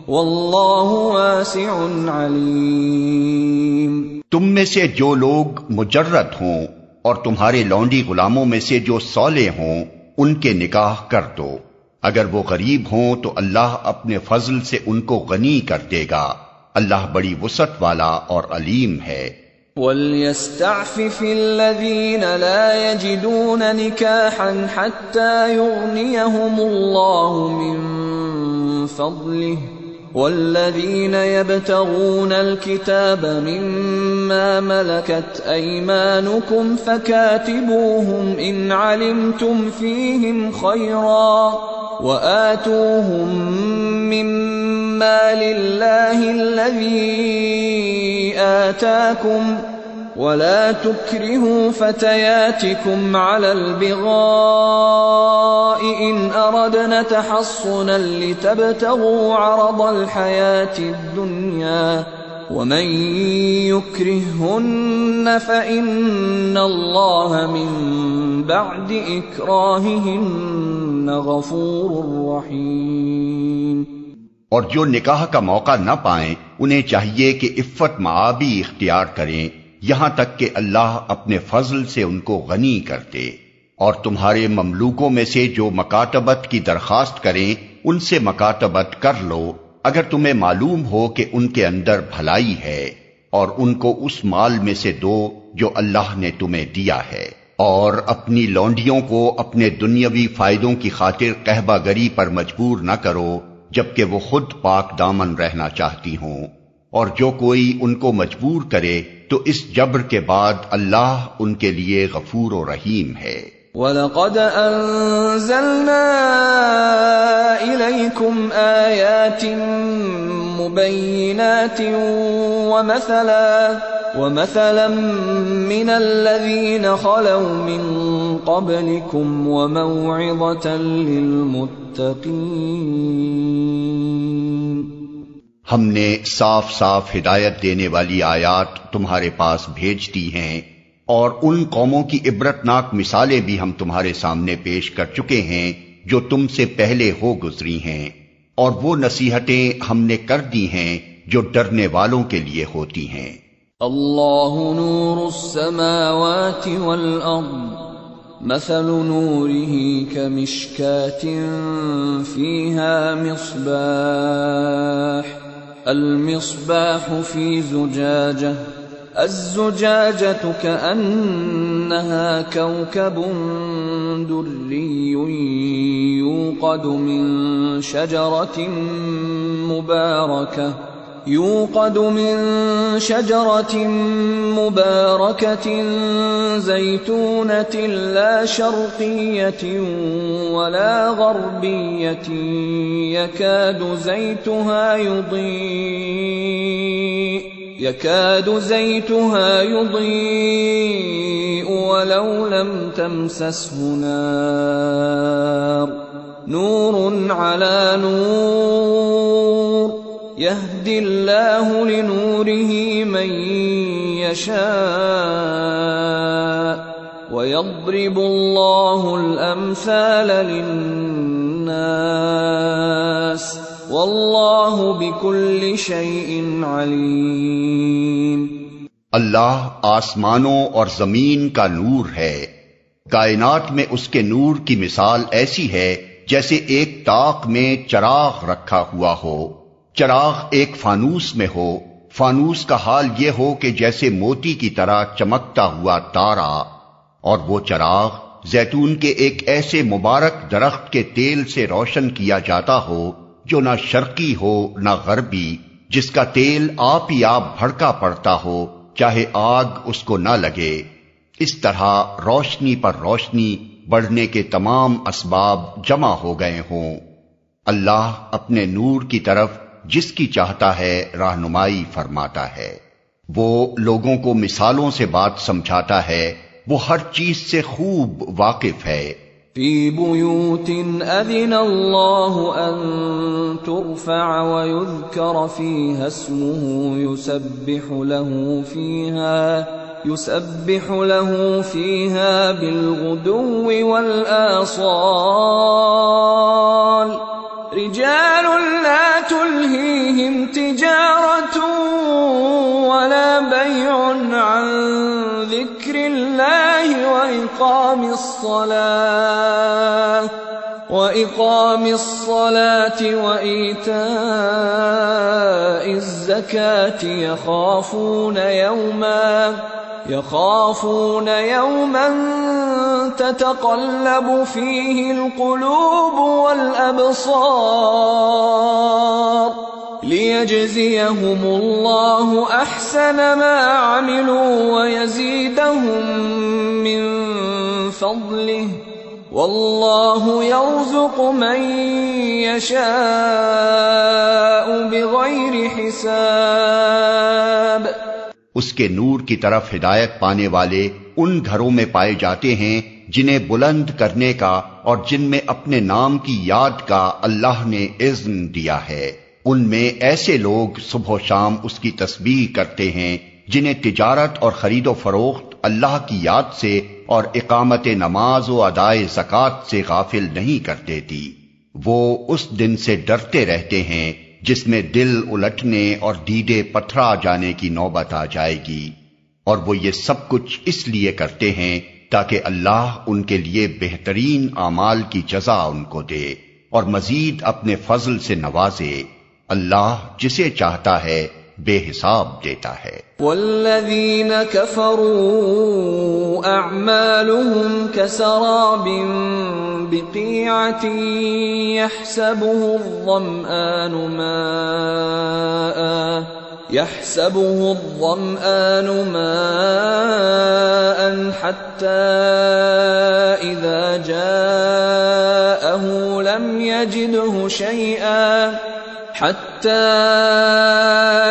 [SPEAKER 3] وَاللَّهُ وَاسِعٌ عَلِيمٌ۔
[SPEAKER 2] تم میں سے جو لوگ مجرد ہوں اور تمہارے لونڈی غلاموں میں سے جو صالح ہوں ان کے نکاح کر دو، اگر وہ غریب ہوں تو اللہ اپنے فضل سے ان کو غنی کر دے گا، اللہ بڑی وسعت والا اور علیم ہے۔
[SPEAKER 3] وَلْيَسْتَعْفِفِ الَّذِينَ لَا يَجِدُونَ نِكَاحًا حَتَّى يُغْنِيَهُمُ اللَّهُ مِن فَضْلِهِ وَالَّذِينَ يَبْتَغُونَ الْكِتَابَ مِمَّا مَلَكَتْ أَيْمَانُكُمْ فَكَاتِبُوهُمْ إِنْ عَلِمْتُمْ فِيهِمْ خَيْرًا وَآتُوهُمْ مِمَّا لِلَّهِ الَّذِي آتَاكُمْ وَلَا تُكْرِهُوا فَتَيَاتِكُمْ عَلَى الْبِغَاءِ إِنْ أَرَدْنَ تَحَصُّنًا لِتَبْتَغُوا عَرَضَ الْحَيَاةِ الدُّنْيَا وَمَن يُكْرِههُّنَّ فَإِنَّ اللَّهَ مِن بَعْدِ إِكْرَاهِهِنَّ غَفُورٌ رَّحِيمٌ۔
[SPEAKER 2] اور جو نکاح کا موقع نہ پائیں انہیں چاہیے کہ عفت معابی اختیار کریں یہاں تک کہ اللہ اپنے فضل سے ان کو غنی کر دے، اور تمہارے مملوکوں میں سے جو مکاتبت کی درخواست کریں ان سے مکاتبت کر لو اگر تمہیں معلوم ہو کہ ان کے اندر بھلائی ہے، اور ان کو اس مال میں سے دو جو اللہ نے تمہیں دیا ہے، اور اپنی لونڈیوں کو اپنے دنیاوی فائدوں کی خاطر قہبہ گری پر مجبور نہ کرو جبکہ وہ خود پاک دامن رہنا چاہتی ہوں، اور جو کوئی ان کو مجبور کرے تو اس جبر کے بعد اللہ ان کے لیے غفور و رحیم ہے۔
[SPEAKER 3] وَلَقَدْ أَنزَلْنَا إِلَيْكُمْ آيَاتٍ مُبَيِّنَاتٍ وَمَثَلًا مِّنَ الَّذِينَ خَلَوْا مِن قَبْلِكُمْ وَمَوْعِظَةً لِّلْمُتَّقِينَ۔
[SPEAKER 2] ہم نے صاف صاف ہدایت دینے والی آیات تمہارے پاس بھیج دی ہیں، اور ان قوموں کی عبرتناک مثالیں بھی ہم تمہارے سامنے پیش کر چکے ہیں جو تم سے پہلے ہو گزری ہیں، اور وہ نصیحتیں ہم نے کر دی ہیں جو ڈرنے والوں کے لیے ہوتی ہیں۔
[SPEAKER 3] اللہ نور السماوات والارض مثل نوره كمشكاة فيها مصباح المصباح في زجاجة الزجاجة كأنها كوكب دري يوقد من شجرة مباركة زيتونة لا شرقية ولا غربية يكاد زيتها يضيء ولو لم تمسسه نار نور على نور يهدي الله لنوره من يشاء ويضرب الله الأمثال للناس واللہ بکل شیء علیم۔
[SPEAKER 2] اللہ آسمانوں اور زمین کا نور ہے، کائنات میں اس کے نور کی مثال ایسی ہے جیسے ایک طاق میں چراغ رکھا ہوا ہو، چراغ ایک فانوس میں ہو، فانوس کا حال یہ ہو کہ جیسے موتی کی طرح چمکتا ہوا تارا، اور وہ چراغ زیتون کے ایک ایسے مبارک درخت کے تیل سے روشن کیا جاتا ہو جو نہ شرقی ہو نہ غربی، جس کا تیل آپ ہی آپ بھڑکا پڑتا ہو چاہے آگ اس کو نہ لگے۔ اس طرح روشنی پر روشنی بڑھنے کے تمام اسباب جمع ہو گئے ہوں۔ اللہ اپنے نور کی طرف جس کی چاہتا ہے رہنمائی فرماتا ہے، وہ لوگوں کو مثالوں سے بات سمجھاتا ہے، وہ ہر چیز سے خوب واقف ہے۔
[SPEAKER 3] فی بیوت اذن اللہ ان ترفع ویذکر فیہا اسمہ یسبح له فیہا بالغدو والآصال رجال لا تلہیہم تجارۃ ولا بیع عن ذکر اللہ وإقام الصلاة وإيتاء الزكاة يخافون يوما تتقلب فيه القلوب والأبصار ليجزيهم الله أحسن ما عملوا ويزيدهم من فضله واللہ یرزق من یشاء بغیر حساب۔
[SPEAKER 2] اس کے نور کی طرف ہدایت پانے والے ان گھروں میں پائے جاتے ہیں جنہیں بلند کرنے کا اور جن میں اپنے نام کی یاد کا اللہ نے اذن دیا ہے۔ ان میں ایسے لوگ صبح و شام اس کی تسبیح کرتے ہیں جنہیں تجارت اور خرید و فروخت اللہ کی یاد سے اور اقامت نماز و ادائے زکوٰۃ سے غافل نہیں کر دیتی۔ وہ اس دن سے ڈرتے رہتے ہیں جس میں دل الٹنے اور دیدے پتھرا جانے کی نوبت آ جائے گی، اور وہ یہ سب کچھ اس لیے کرتے ہیں تاکہ اللہ ان کے لیے بہترین اعمال کی جزا ان کو دے اور مزید اپنے فضل سے نوازے۔ اللہ جسے چاہتا ہے بے حساب دیتا ہے۔
[SPEAKER 3] والذین کفروا اعمالهم کسراب بقیعة يحسبه الظمآن ماء حتى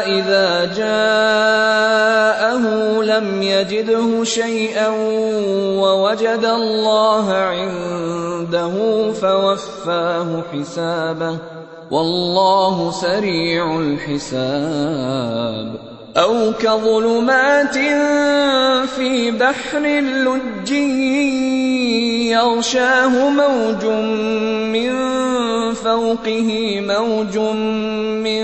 [SPEAKER 3] إذا جاءه لم يجده شيئا ووجد الله عنده فوفاه حسابه والله سريع الحساب۔ أو كظلمات في بحر لجي يغشاه موج من فوقه موج من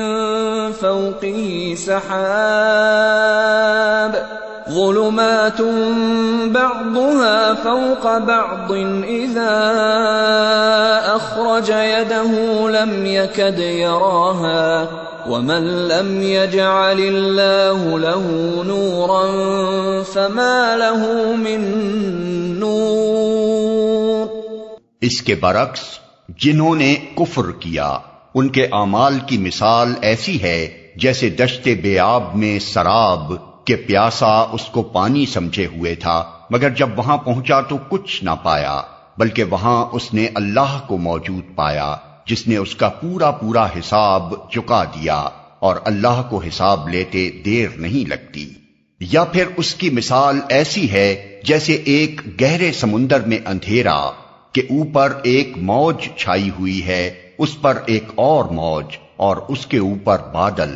[SPEAKER 3] فوقه سحاب ظلمات بعضها فوق بعض إذا أخرج يده لم يكد يراها ومن لم يجعل الله له نورا فما له من نور.
[SPEAKER 2] اس کے برعکس جنہوں نے کفر کیا ان کے اعمال کی مثال ایسی ہے جیسے دشت بے آب میں سراب کہ پیاسا اس کو پانی سمجھے ہوئے تھا، مگر جب وہاں پہنچا تو کچھ نہ پایا، بلکہ وہاں اس نے اللہ کو موجود پایا جس نے اس کا پورا پورا حساب چکا دیا، اور اللہ کو حساب لیتے دیر نہیں لگتی۔ یا پھر اس کی مثال ایسی ہے جیسے ایک گہرے سمندر میں اندھیرا کہ اوپر ایک موج چھائی ہوئی ہے، اس پر ایک اور موج اور اس کے اوپر بادل،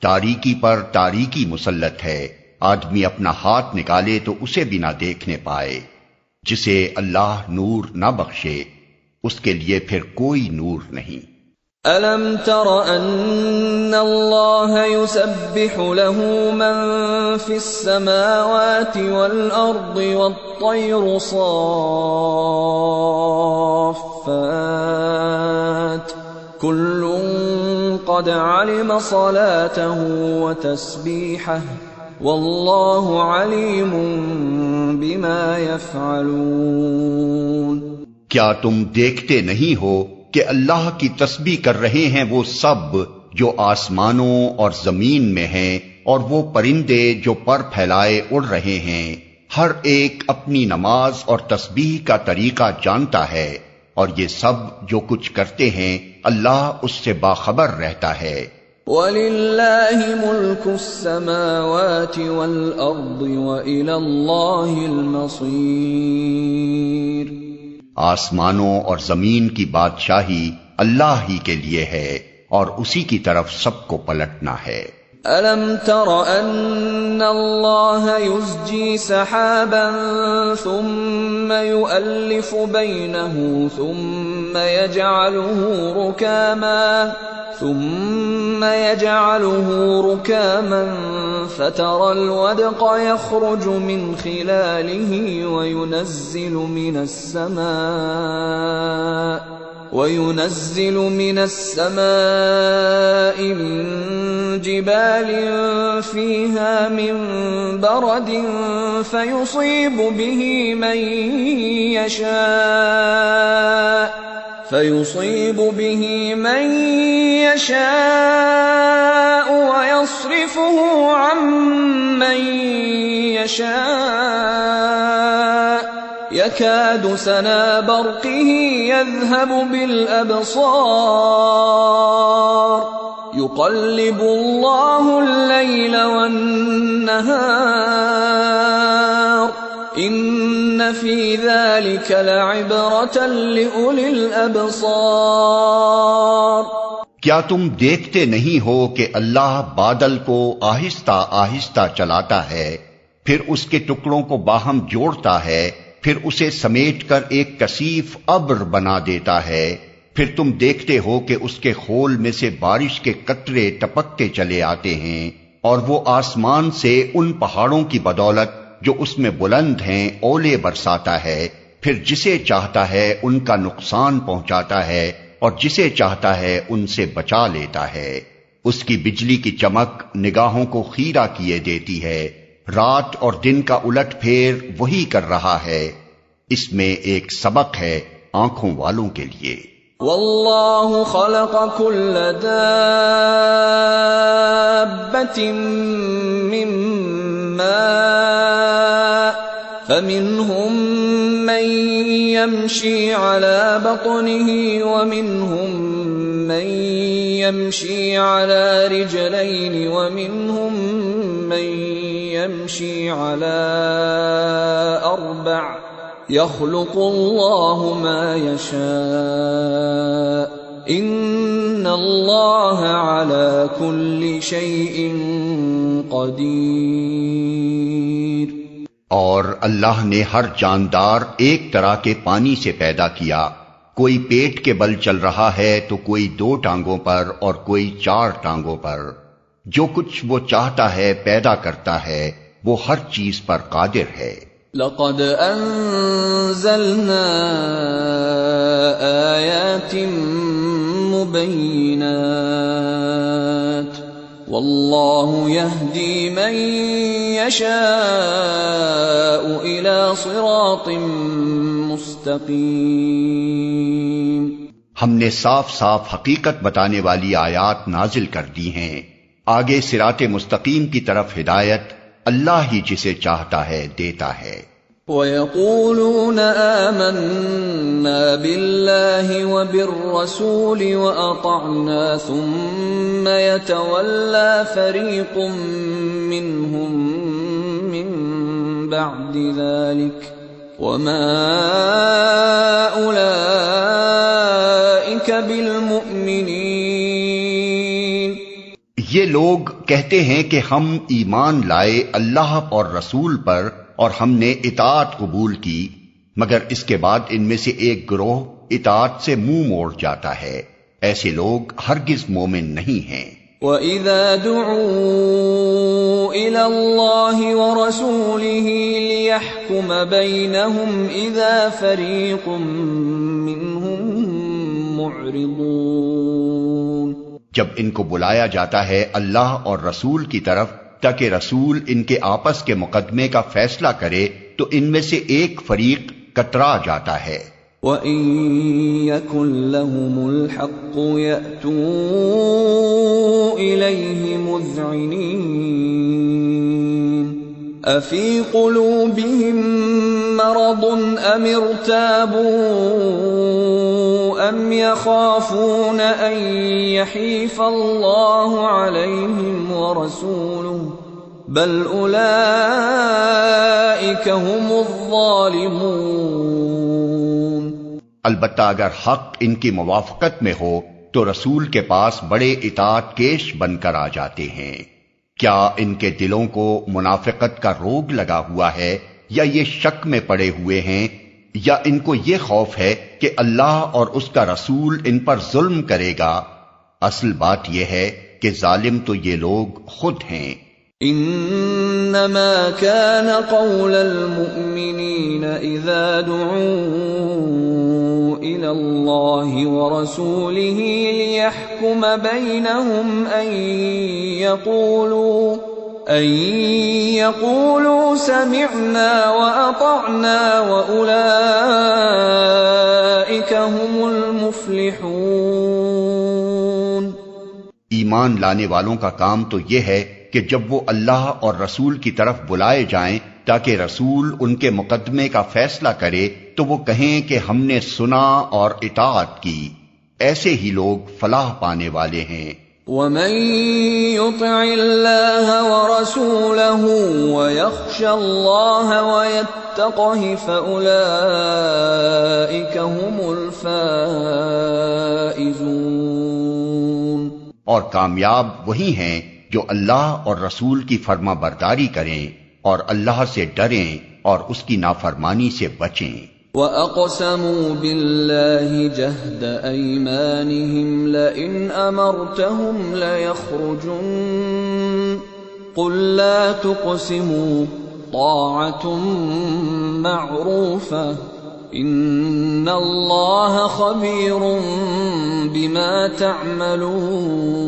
[SPEAKER 2] تاریکی پر تاریکی مسلط ہے، آدمی اپنا ہاتھ نکالے تو اسے بھی نہ دیکھنے پائے۔ جسے اللہ نور نہ بخشے اس کے لیے پھر کوئی نور نہیں۔
[SPEAKER 3] أَلَمْ تَرَ أَنَّ اللَّهَ يُسَبِّحُ لَهُ مَن فِي السَّمَاوَاتِ وَالْأَرْضِ وَالطَّيْرُ صَافَّاتٍ كُلٌّ قَدْ عَلِمَ صَلَاتَهُ وَتَسْبِيحَهُ وَاللَّهُ عَلِيمٌ بِمَا يَفْعَلُونَ۔
[SPEAKER 2] کیا تم دیکھتے نہیں ہو کہ اللہ کی تسبیح کر رہے ہیں وہ سب جو آسمانوں اور زمین میں ہیں، اور وہ پرندے جو پر پھیلائے اڑ رہے ہیں، ہر ایک اپنی نماز اور تسبیح کا طریقہ جانتا ہے، اور یہ سب جو کچھ کرتے ہیں اللہ اس سے باخبر رہتا ہے۔
[SPEAKER 3] وَلِلَّهِ مُلْكُ السَّمَاوَاتِ وَالْأَرْضِ وَإِلَى اللَّهِ الْمَصِيرُ۔
[SPEAKER 2] آسمانوں اور زمین کی بادشاہی اللہ ہی کے لیے ہے اور اسی کی طرف سب کو پلٹنا ہے۔
[SPEAKER 3] أَلَمْ تَرَ أَنَّ اللَّهَ يُزْجِي سَحَابًا ثُمَّ يُؤَلِّفُ بَيْنَهُ ثُمَّ يَجْعَلُهُ رُكَامًا فَتَرَى الْوَدْقَ يَخْرُجُ مِنْ خِلَالِهِ وَيُنَزِّلُ مِنَ السَّمَاءِ مِنْ جِبَالٍ فِيهَا مِنْ بَرَدٍ فَيُصِيبُ بِهِ مَنْ يَشَاءُ وَيَصْرِفُهُ عَنْ مَنْ يَشَاءُ يَكَادُ سَنَا بَرْقِهِ يَذْهَبُ بِالْأَبْصَارِ يُقَلِّبُ اللَّهُ اللَّيْلَ وَالنَّهَارَ إِنَّ فِي ذَلِكَ لَعِبْرَةً لِأُولِي الْأَبْصَارِ۔
[SPEAKER 2] کیا تم دیکھتے نہیں ہو کہ اللہ بادل کو آہستہ آہستہ چلاتا ہے، پھر اس کے ٹکڑوں کو باہم جوڑتا ہے، پھر اسے سمیٹ کر ایک کثیف ابر بنا دیتا ہے، پھر تم دیکھتے ہو کہ اس کے خول میں سے بارش کے قطرے ٹپکتے چلے آتے ہیں، اور وہ آسمان سے ان پہاڑوں کی بدولت جو اس میں بلند ہیں اولے برساتا ہے، پھر جسے چاہتا ہے ان کا نقصان پہنچاتا ہے اور جسے چاہتا ہے ان سے بچا لیتا ہے۔ اس کی بجلی کی چمک نگاہوں کو خیرہ کیے دیتی ہے، رات اور دن کا الٹ پھیر وہی کر رہا ہے۔ اس میں ایک سبق ہے آنکھوں والوں کے لیے۔
[SPEAKER 3] واللہ خلق كل دابة من ماء فمنهم من يمشي على بطنه ومنهم من يمشي على رجلين ومنهم من يمشي على أربع يخلق الله ما يشاء إن الله على كل شيء قدیر.
[SPEAKER 2] اور اللہ نے ہر جاندار ایک طرح کے پانی سے پیدا کیا، کوئی پیٹ کے بل چل رہا ہے تو کوئی 2 ٹانگوں پر اور کوئی 4 ٹانگوں پر. جو کچھ وہ چاہتا ہے پیدا کرتا ہے، وہ ہر چیز پر قادر ہے.
[SPEAKER 3] لقد انزلنا آیات مبینات واللہ یہدی من یشاء الی صراط مستقیم.
[SPEAKER 2] ہم نے صاف صاف حقیقت بتانے والی آیات نازل کر دی ہیں. آگے صراط مستقیم کی طرف ہدایت اللہ ہی جسے چاہتا ہے دیتا ہے.
[SPEAKER 3] وَيَقُولُونَ آمَنَّا بِاللَّهِ وَبِالرَّسُولِ وَأَطَعْنَا ثُمَّ يَتَوَلَّى فَرِيقٌ مِّنْهُمْ مِّن بَعْدِ ذَلِكَ وَمَا أُولَئِكَ بِالْمُؤْمِنِينَ.
[SPEAKER 2] یہ لوگ کہتے ہیں کہ ہم ایمان لائے اللہ اور رسول پر اور ہم نے اطاعت قبول کی، مگر اس کے بعد ان میں سے ایک گروہ اطاعت سے منہ موڑ جاتا ہے. ایسے لوگ ہرگز مومن نہیں ہیں.
[SPEAKER 3] وَإِذَا دُعُوا إِلَى اللَّهِ وَرَسُولِهِ لِيَحْكُمَ بَيْنَهُمْ إِذَا فَرِيقٌ مِّنْهُمْ مُعْرِضُونَ.
[SPEAKER 2] جب ان کو بلایا جاتا ہے اللہ اور رسول کی طرف تاکہ رسول ان کے آپس کے مقدمے کا فیصلہ کرے تو ان میں سے ایک فریق کترا جاتا ہے.
[SPEAKER 3] وَإِن يَكُن لَّهُمُ الْحَقُّ يَأْتُوا إِلَيْهِ مُذْعِنِينَ. أَفِي قُلُوبِهِم مَّرَضٌ أَمِ ارْتَابُوا أَمْ يَخَافُونَ أَن يَحِيفَ اللَّهُ عَلَيْهِمْ وَرَسُولُهُ بَلْ أُولَئِكَ هُمُ الظَّالِمُونَ.
[SPEAKER 2] البتہ اگر حق ان کی موافقت میں ہو تو رسول کے پاس بڑے اطاعت کیش بن کر آ جاتے ہیں. کیا ان کے دلوں کو منافقت کا روگ لگا ہوا ہے یا یہ شک میں پڑے ہوئے ہیں یا ان کو یہ خوف ہے کہ اللہ اور اس کا رسول ان پر ظلم کرے گا؟ اصل بات یہ ہے کہ ظالم تو یہ لوگ خود ہیں.
[SPEAKER 3] انما كان قول المؤمنين اذا دعوا الى الله ورسوله ليحكم بينهم ان يقولوا سمعنا واطعنا واولئك هم المفلحون.
[SPEAKER 2] ایمان لانے والوں کا کام تو یہ ہے کہ جب وہ اللہ اور رسول کی طرف بلائے جائیں تاکہ رسول ان کے مقدمے کا فیصلہ کرے تو وہ کہیں کہ ہم نے سنا اور اطاعت کی. ایسے ہی لوگ فلاح پانے والے ہیں.
[SPEAKER 3] وَمَن يُطِعِ اللَّهَ وَرَسُولَهُ وَيَخْشَ اللَّهَ وَيَتَّقْهِ فَأُولَئِكَ هُمُ الْفَائِزُونَ.
[SPEAKER 2] اور کامیاب وہی ہیں جو اللہ اور رسول کی فرما برداری کریں اور اللہ سے ڈریں اور اس کی نافرمانی سے بچیں.
[SPEAKER 3] وَأَقْسَمُوا بِاللَّهِ جَهْدَ أَيْمَانِهِمْ لَئِنْ أَمَرْتَهُمْ لَيَخْرُجُنَّ قُل لَّا تُقْسِمُوا طَاعَةٌ مَّعْرُوفَةٌ إِنَّ اللَّهَ خَبِيرٌ بِمَا تَعْمَلُونَ.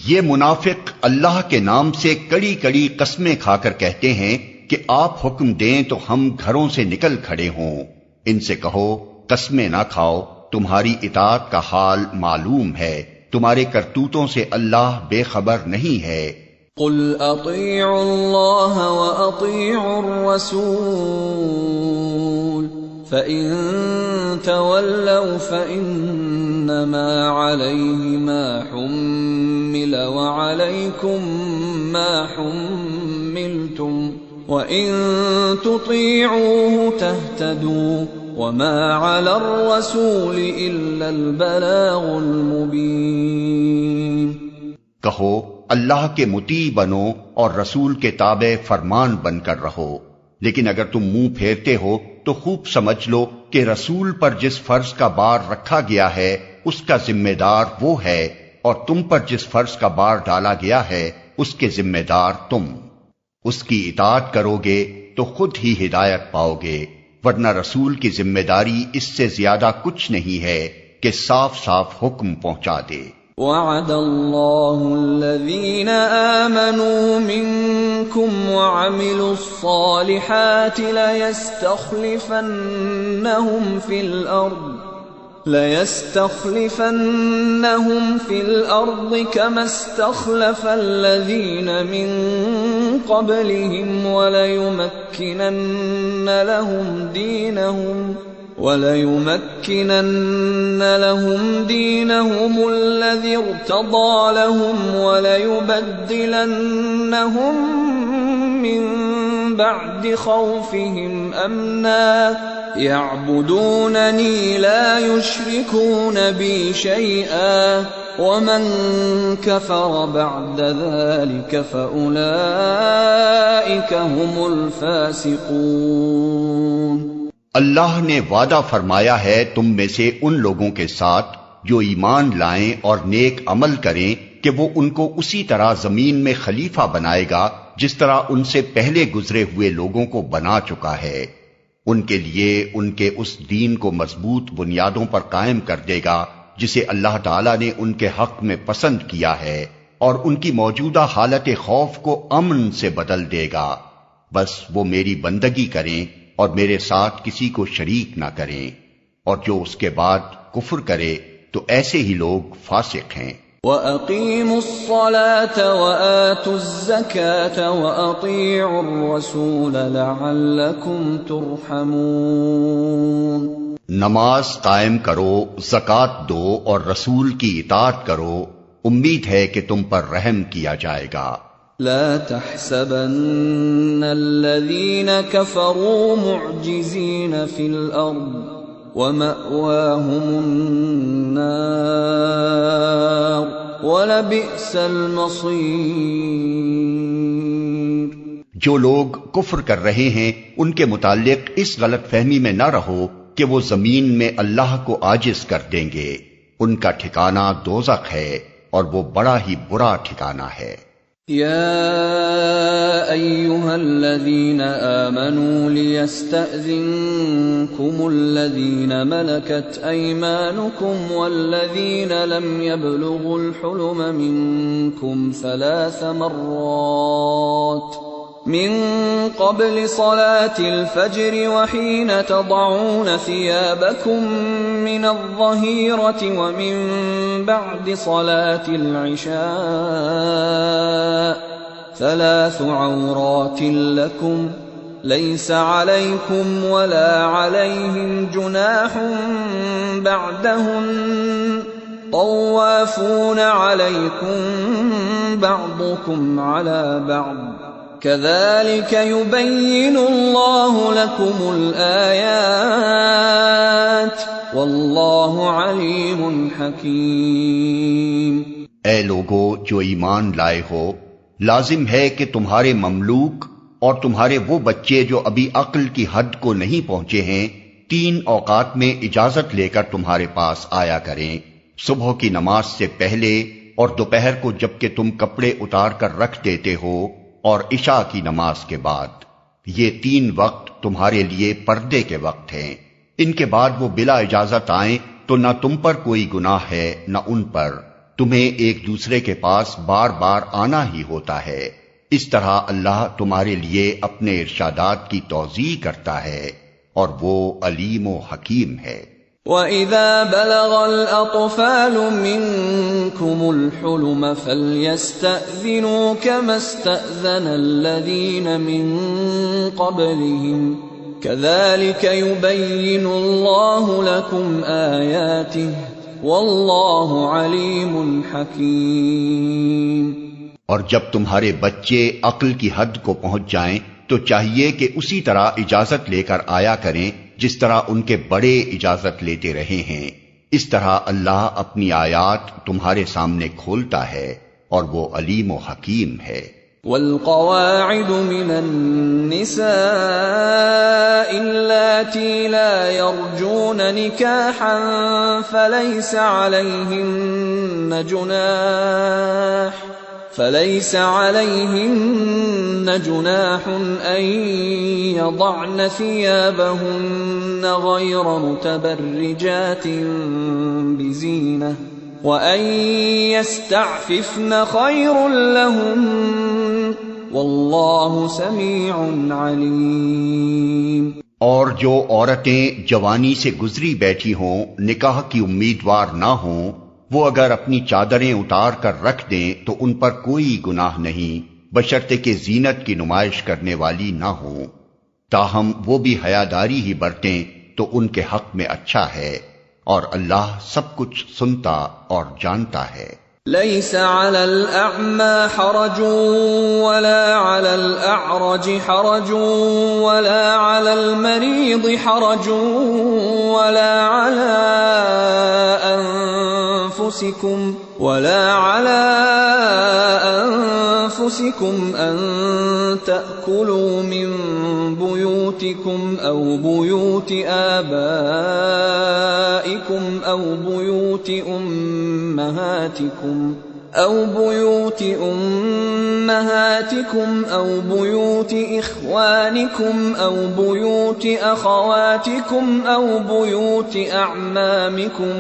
[SPEAKER 2] یہ منافق اللہ کے نام سے کڑی کڑی قسمیں کھا کر کہتے ہیں کہ آپ حکم دیں تو ہم گھروں سے نکل کھڑے ہوں. ان سے کہو قسمیں نہ کھاؤ، تمہاری اطاعت کا حال معلوم ہے، تمہارے کرتوتوں سے اللہ بے خبر نہیں ہے.
[SPEAKER 3] قل اطیعوا اللہ واطیعوا الرسول فإن تولوا فإنما عليه ما حمل وعليكم ما حملتم وَإِن تُطِيعُوهُ تَهْتَدُوا وَمَا عَلَى الرَّسُولِ إِلَّا الْبَلَاغُ الْمُبِينُ.
[SPEAKER 2] کہو اللہ کے مطیع بنو اور رسول کے تابع فرمان بن کر رہو، لیکن اگر تم منہ پھیرتے ہو تو خوب سمجھ لو کہ رسول پر جس فرض کا بار رکھا گیا ہے اس کا ذمہ دار وہ ہے، اور تم پر جس فرض کا بار ڈالا گیا ہے اس کے ذمہ دار تم۔ اس کی اطاعت کرو گے تو خود ہی ہدایت پاؤ گے، ورنہ رسول کی ذمہ داری اس سے زیادہ کچھ نہیں ہے کہ صاف صاف حکم پہنچا دے۔
[SPEAKER 3] وعد اللہ الذین آمنوا منکم وعملوا الصالحات لَيَسْتَخْلِفَنَّهُمْ فِي الْأَرْضِ كَمَا اسْتَخْلَفَ الَّذِينَ مِنْ قَبْلِهِمْ وَلَيُمَكِّنَنَّ لَهُمْ دِينَهُمُ الَّذِي ارْتَضَىٰ لَهُمْ وَلَيُبَدِّلَنَّهُمْ مِنْ بَعْدِ خَوْفِهِمْ أَمْنًا يَعْبُدُونَنِي لَا يُشْرِكُونَ بِي شَيْئًا وَمَنْ كَفَرَ بَعْدَ ذَلِكَ فَأُولَئِكَ هُمُ الْفَاسِقُونَ۔
[SPEAKER 2] اللہ نے وعدہ فرمایا ہے تم میں سے ان لوگوں کے ساتھ جو ایمان لائیں اور نیک عمل کریں کہ وہ ان کو اسی طرح زمین میں خلیفہ بنائے گا جس طرح ان سے پہلے گزرے ہوئے لوگوں کو بنا چکا ہے۔ ان کے لیے ان کے اس دین کو مضبوط بنیادوں پر قائم کر دے گا جسے اللہ تعالیٰ نے ان کے حق میں پسند کیا ہے، اور ان کی موجودہ حالت خوف کو امن سے بدل دے گا۔ بس وہ میری بندگی کریں اور میرے ساتھ کسی کو شریک نہ کریں، اور جو اس کے بعد کفر کرے تو ایسے ہی لوگ فاسق ہیں۔
[SPEAKER 3] وَأَقِيمُوا الصَّلَاةَ وَآتُوا الزَّكَاةَ وَأَطِيعُوا الرَّسُولَ لَعَلَّكُمْ تُرْحَمُونَ۔
[SPEAKER 2] نماز قائم کرو، زکوٰۃ دو اور رسول کی اطاعت کرو، امید ہے کہ تم پر رحم کیا جائے گا۔
[SPEAKER 3] لا تحسبن الذين كفروا معجزين في الأرض ومأواهم النار ولبئس المصير۔
[SPEAKER 2] جو لوگ کفر کر رہے ہیں ان کے متعلق اس غلط فہمی میں نہ رہو کہ وہ زمین میں اللہ کو عاجز کر دیں گے، ان کا ٹھکانہ دوزخ ہے اور وہ بڑا ہی برا ٹھکانہ ہے۔
[SPEAKER 3] يا أيها الذين آمنوا ليستأذنكم الذين ملكت أيمانكم والذين لم يبلغوا الحلم منكم 3 مرات من قبل صلاة الفجر وحين تضعون ثيابكم من الظهيرة ومن بعد صلاة العشاء 3 عورات لكم ليس عليكم ولا عليهم جناح بعدهن طوافون عليكم بعضكم على بعض كذلك يبين الله لكم الآيات والله عليم حكيم۔
[SPEAKER 2] اے لوگو جو ایمان لائے ہو، لازم ہے کہ تمہارے مملوک اور تمہارے وہ بچے جو ابھی عقل کی حد کو نہیں پہنچے ہیں 3 اوقات میں اجازت لے کر تمہارے پاس آیا کریں، صبح کی نماز سے پہلے اور دوپہر کو جبکہ تم کپڑے اتار کر رکھ دیتے ہو، اور عشاء کی نماز کے بعد۔ یہ 3 وقت تمہارے لیے پردے کے وقت ہیں۔ ان کے بعد وہ بلا اجازت آئیں تو نہ تم پر کوئی گناہ ہے نہ ان پر، تمہیں ایک دوسرے کے پاس بار بار آنا ہی ہوتا ہے۔ اس طرح اللہ تمہارے لیے اپنے ارشادات کی توضیح کرتا ہے اور وہ علیم و حکیم ہے۔
[SPEAKER 3] وَإِذَا بَلَغَ الْأَطْفَالُ مِنكُمُ الْحُلُمَ فَلْيَسْتَأْذِنُوا كَمَا اسْتَأْذَنَ الَّذِينَ مِن قَبْلِهِمْ كَذَلِكَ يُبَيِّنُ اللَّهُ لَكُمْ آيَاتِهِ وَاللَّهُ عَلِيمٌ حَكِيمٌ۔
[SPEAKER 2] اور جب تمہارے بچے عقل کی حد کو پہنچ جائیں تو چاہیے کہ اسی طرح اجازت لے کر آیا کریں جس طرح ان کے بڑے اجازت لیتے رہے ہیں۔ اس طرح اللہ اپنی آیات تمہارے سامنے کھولتا ہے اور وہ علیم و حکیم ہے۔
[SPEAKER 3] والقواعد من النساء اللاتي لا يرجون نكاحا فليس عليهن جناح أن يضعن ثيابهن غير متبرجات بزينة وَأَن يَسْتَعْفِفْنَ خَيْرٌ لَّهُنَّ وَاللَّهُ سَمِيعٌ عَلِيمٌ۔
[SPEAKER 2] اور جو عورتیں جوانی سے گزری بیٹھی ہوں، نکاح کی امیدوار نہ ہوں، وہ اگر اپنی چادریں اتار کر رکھ دیں تو ان پر کوئی گناہ نہیں، بشرطے کہ زینت کی نمائش کرنے والی نہ ہوں۔ تاہم وہ بھی حیاداری ہی برتیں تو ان کے حق میں اچھا ہے، اور اللہ سب کچھ سنتا اور جانتا ہے۔
[SPEAKER 3] ليس على الأعمى حرج ولا على الأعرج حرج ولا على المريض حرج ولا على أنفسكم أن تأكلوا من بيوتكم أو بيوت آبائكم أو بيوت أمهاتكم أو بيوت إخوانكم أو بيوت أخواتكم أو بيوت أعمامكم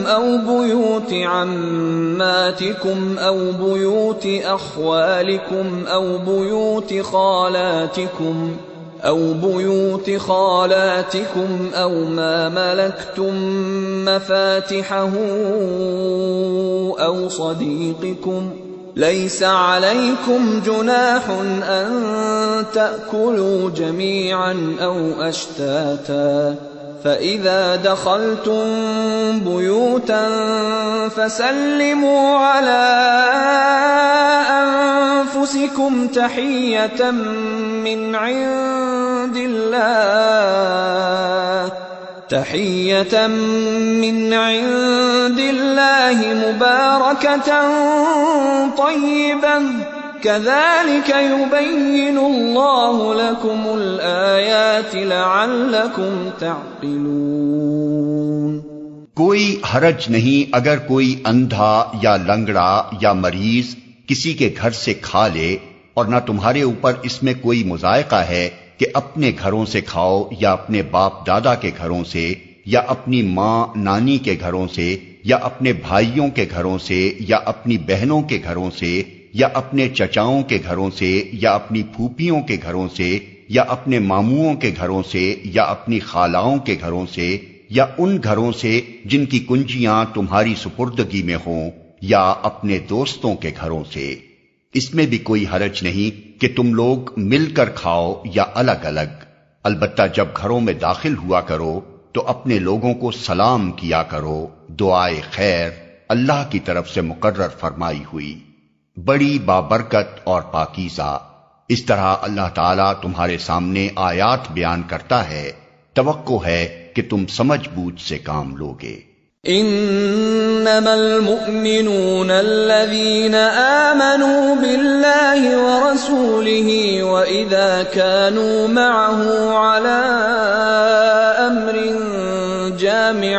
[SPEAKER 3] أو بيوت عماتكم أو بيوت أخوالكم أو بيوت خالاتكم أو ما ملكتم مفاتحه أو صديقكم ليس عليكم جناح أن تأكلوا جميعا أو أشتاتا فإذا دخلتم بيوتا فسلموا على أنفسكم تحية من عند الله مباركة طيبة كذلك يبين الله لكم الآيات لعلكم تعقلون۔
[SPEAKER 2] کوئی حرج نہیں اگر کوئی اندھا یا لنگڑا یا مریض کسی کے گھر سے کھا لے، اور نہ تمہارے اوپر اس میں کوئی مضائقہ ہے کہ اپنے گھروں سے کھاؤ یا اپنے باپ دادا کے گھروں سے یا اپنی ماں نانی کے گھروں سے یا اپنے بھائیوں کے گھروں سے یا اپنی بہنوں کے گھروں سے یا اپنے چچاؤں کے گھروں سے یا اپنی پھوپھیوں کے گھروں سے یا اپنے ماموؤں کے گھروں سے یا اپنی خالاؤں کے گھروں سے یا ان گھروں سے جن کی کنجیاں تمہاری سپردگی میں ہوں یا اپنے دوستوں کے گھروں سے۔ اس میں بھی کوئی حرج نہیں کہ تم لوگ مل کر کھاؤ یا الگ الگ، البتہ جب گھروں میں داخل ہوا کرو تو اپنے لوگوں کو سلام کیا کرو، دعائے خیر اللہ کی طرف سے مقرر فرمائی ہوئی، بڑی بابرکت اور پاکیزہ۔ اس طرح اللہ تعالیٰ تمہارے سامنے آیات بیان کرتا ہے، توقع ہے کہ تم سمجھ بوجھ سے کام لوگے۔
[SPEAKER 3] انما المؤمنون الذين آمنوا بالله ورسوله واذا كانوا معه على امر جامع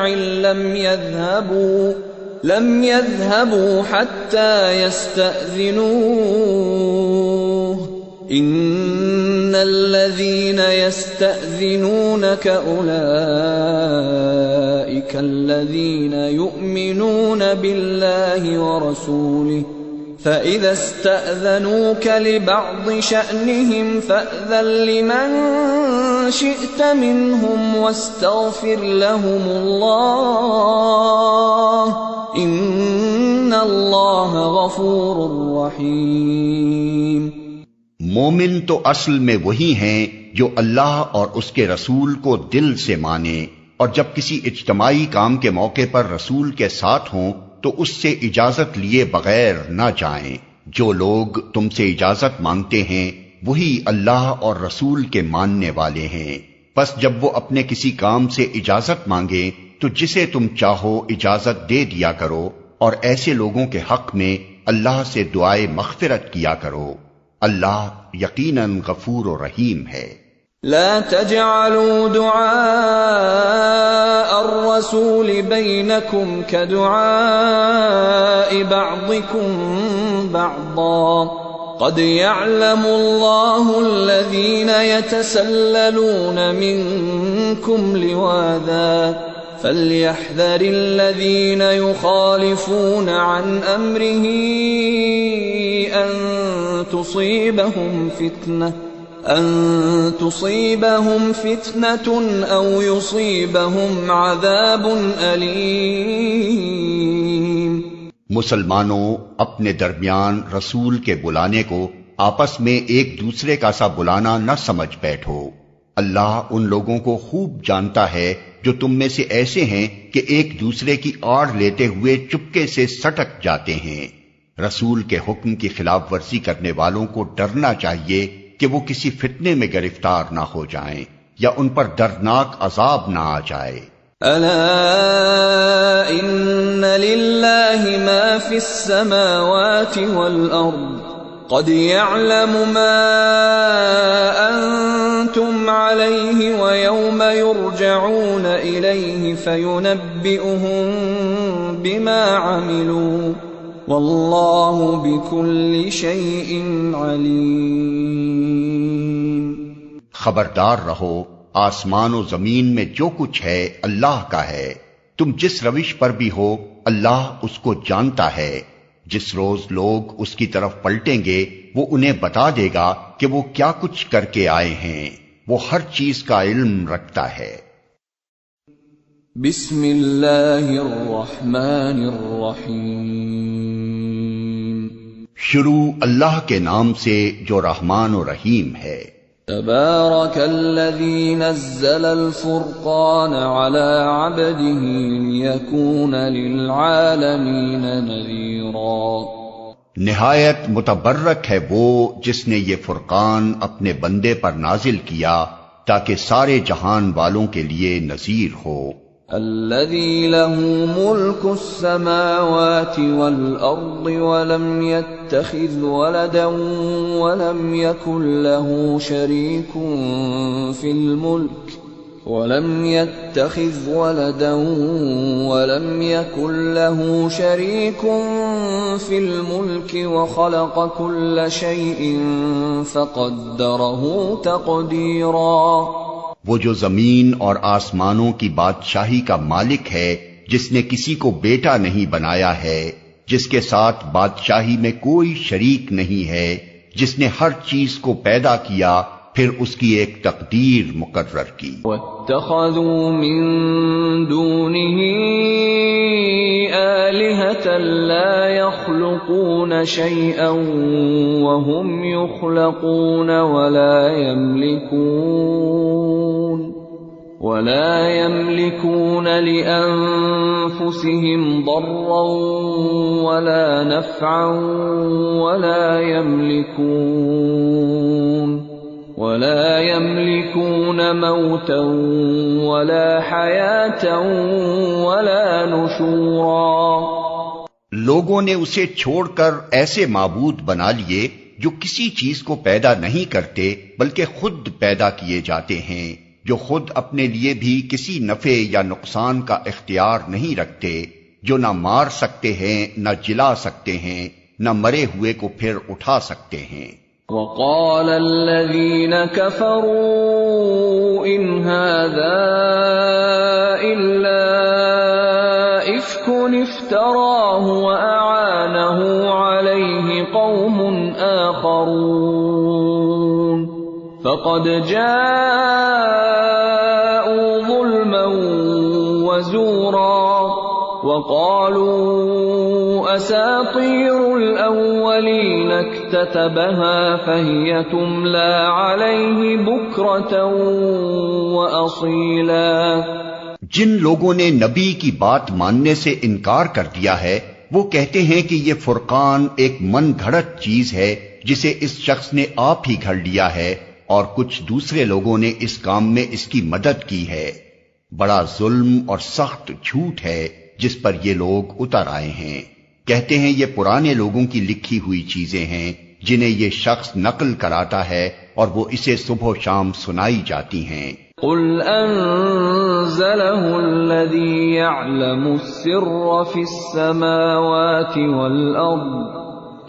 [SPEAKER 3] لم يذهبوا حتى يستأذنوه ان الذين يستأذنونك اولئك الذين يؤمنون بالله ورسوله فإذا استأذنوك لبعض شأنهم فأذن لمن شئت منهم واستغفر لهم الله إن الله غفور رحيم۔
[SPEAKER 2] مومن تو اصل میں وہی ہیں جو اللہ اور اس کے رسول کو دل سے مانیں، اور جب کسی اجتماعی کام کے موقع پر رسول کے ساتھ ہوں تو اس سے اجازت لیے بغیر نہ جائیں۔ جو لوگ تم سے اجازت مانگتے ہیں وہی اللہ اور رسول کے ماننے والے ہیں، پس جب وہ اپنے کسی کام سے اجازت مانگیں تو جسے تم چاہو اجازت دے دیا کرو، اور ایسے لوگوں کے حق میں اللہ سے دعائے مغفرت کیا کرو، اللہ یقیناً غفور و رحیم ہے۔
[SPEAKER 3] لا تجعلوا دعاء الرسول بينكم كدعاء بعضكم بعضا قد يعلم الله الذين يتسللون منكم لواذا فليحذر الذين يخالفون عن أمره أن تصيبهم فتنة أو يصيبهم عذاب أليم۔
[SPEAKER 2] مسلمانوں، اپنے درمیان رسول کے بلانے کو آپس میں ایک دوسرے کا سا بلانا نہ سمجھ بیٹھو۔ اللہ ان لوگوں کو خوب جانتا ہے جو تم میں سے ایسے ہیں کہ ایک دوسرے کی آڑ لیتے ہوئے چپکے سے سٹک جاتے ہیں۔ رسول کے حکم کی خلاف ورزی کرنے والوں کو ڈرنا چاہیے کہ وہ کسی فتنے میں گرفتار نہ ہو جائیں یا ان پر دردناک عذاب نہ آ جائے۔
[SPEAKER 3] الا ان للہ ما فی السماوات والارض قد يعلم ما انتم علیہ ویوم یرجعون الیہ فینبئهم بما عملوا واللہ بکل شیء علیم۔
[SPEAKER 2] خبردار رہو، آسمان و زمین میں جو کچھ ہے اللہ کا ہے، تم جس روش پر بھی ہو اللہ اس کو جانتا ہے۔ جس روز لوگ اس کی طرف پلٹیں گے وہ انہیں بتا دے گا کہ وہ کیا کچھ کر کے آئے ہیں، وہ ہر چیز کا علم رکھتا ہے۔
[SPEAKER 3] بسم اللہ الرحمن الرحیم۔
[SPEAKER 2] شروع اللہ کے نام سے جو رحمان و رحیم ہے۔
[SPEAKER 3] تبارک الذی نزل الفرقان علی عبده لیکون للعالمین نذیرا۔
[SPEAKER 2] نہایت متبرک ہے وہ جس نے یہ فرقان اپنے بندے پر نازل کیا تاکہ سارے جہان والوں کے لیے نذیر ہو۔
[SPEAKER 3] الذي له ملك السماوات والأرض ولم يتخذ ولدا ولم يكن له شريك في الملك وخلق كل شيء فقدره تقديرا۔
[SPEAKER 2] وہ جو زمین اور آسمانوں کی بادشاہی کا مالک ہے، جس نے کسی کو بیٹا نہیں بنایا ہے، جس کے ساتھ بادشاہی میں کوئی شریک نہیں ہے، جس نے ہر چیز کو پیدا کیا پھر اس کی ایک تقدیر مقرر کی۔
[SPEAKER 3] وَاتَّخَذُوا مِن دُونِهِ آلِهَةً لَا يَخْلُقُونَ شَيْئًا وَهُمْ يُخْلَقُونَ ولا يملكون لأنفسهم ضرا ولا نفعا ولا يملكون موتا ولا حياة ولا نشورا۔
[SPEAKER 2] لوگوں نے اسے چھوڑ کر ایسے معبود بنا لیے جو کسی چیز کو پیدا نہیں کرتے بلکہ خود پیدا کیے جاتے ہیں، جو خود اپنے لیے بھی کسی نفع یا نقصان کا اختیار نہیں رکھتے، جو نہ مار سکتے ہیں نہ جلا سکتے ہیں، نہ مرے ہوئے کو پھر اٹھا سکتے ہیں۔
[SPEAKER 3] وقال الذين كفروا إن هذا إلا إفك افتراه وأعانه عليه قوم آخرون فقد جاءوا ظلما وزورا وقالوا أساطير الأولين اكتتبها فهي تملى عليه بكرة وأصيلا۔
[SPEAKER 2] جن لوگوں نے نبی کی بات ماننے سے انکار کر دیا ہے وہ کہتے ہیں کہ یہ فرقان ایک من گھڑت چیز ہے جسے اس شخص نے آپ ہی گھڑ لیا ہے، اور کچھ دوسرے لوگوں نے اس کام میں اس کی مدد کی ہے۔ بڑا ظلم اور سخت جھوٹ ہے جس پر یہ لوگ اتر آئے ہیں۔ کہتے ہیں یہ پرانے لوگوں کی لکھی ہوئی چیزیں ہیں جنہیں یہ شخص نقل کراتا ہے اور وہ اسے صبح و شام سنائی جاتی ہیں۔
[SPEAKER 3] قل انزلہ الذی یعلم السر فی السماوات والارض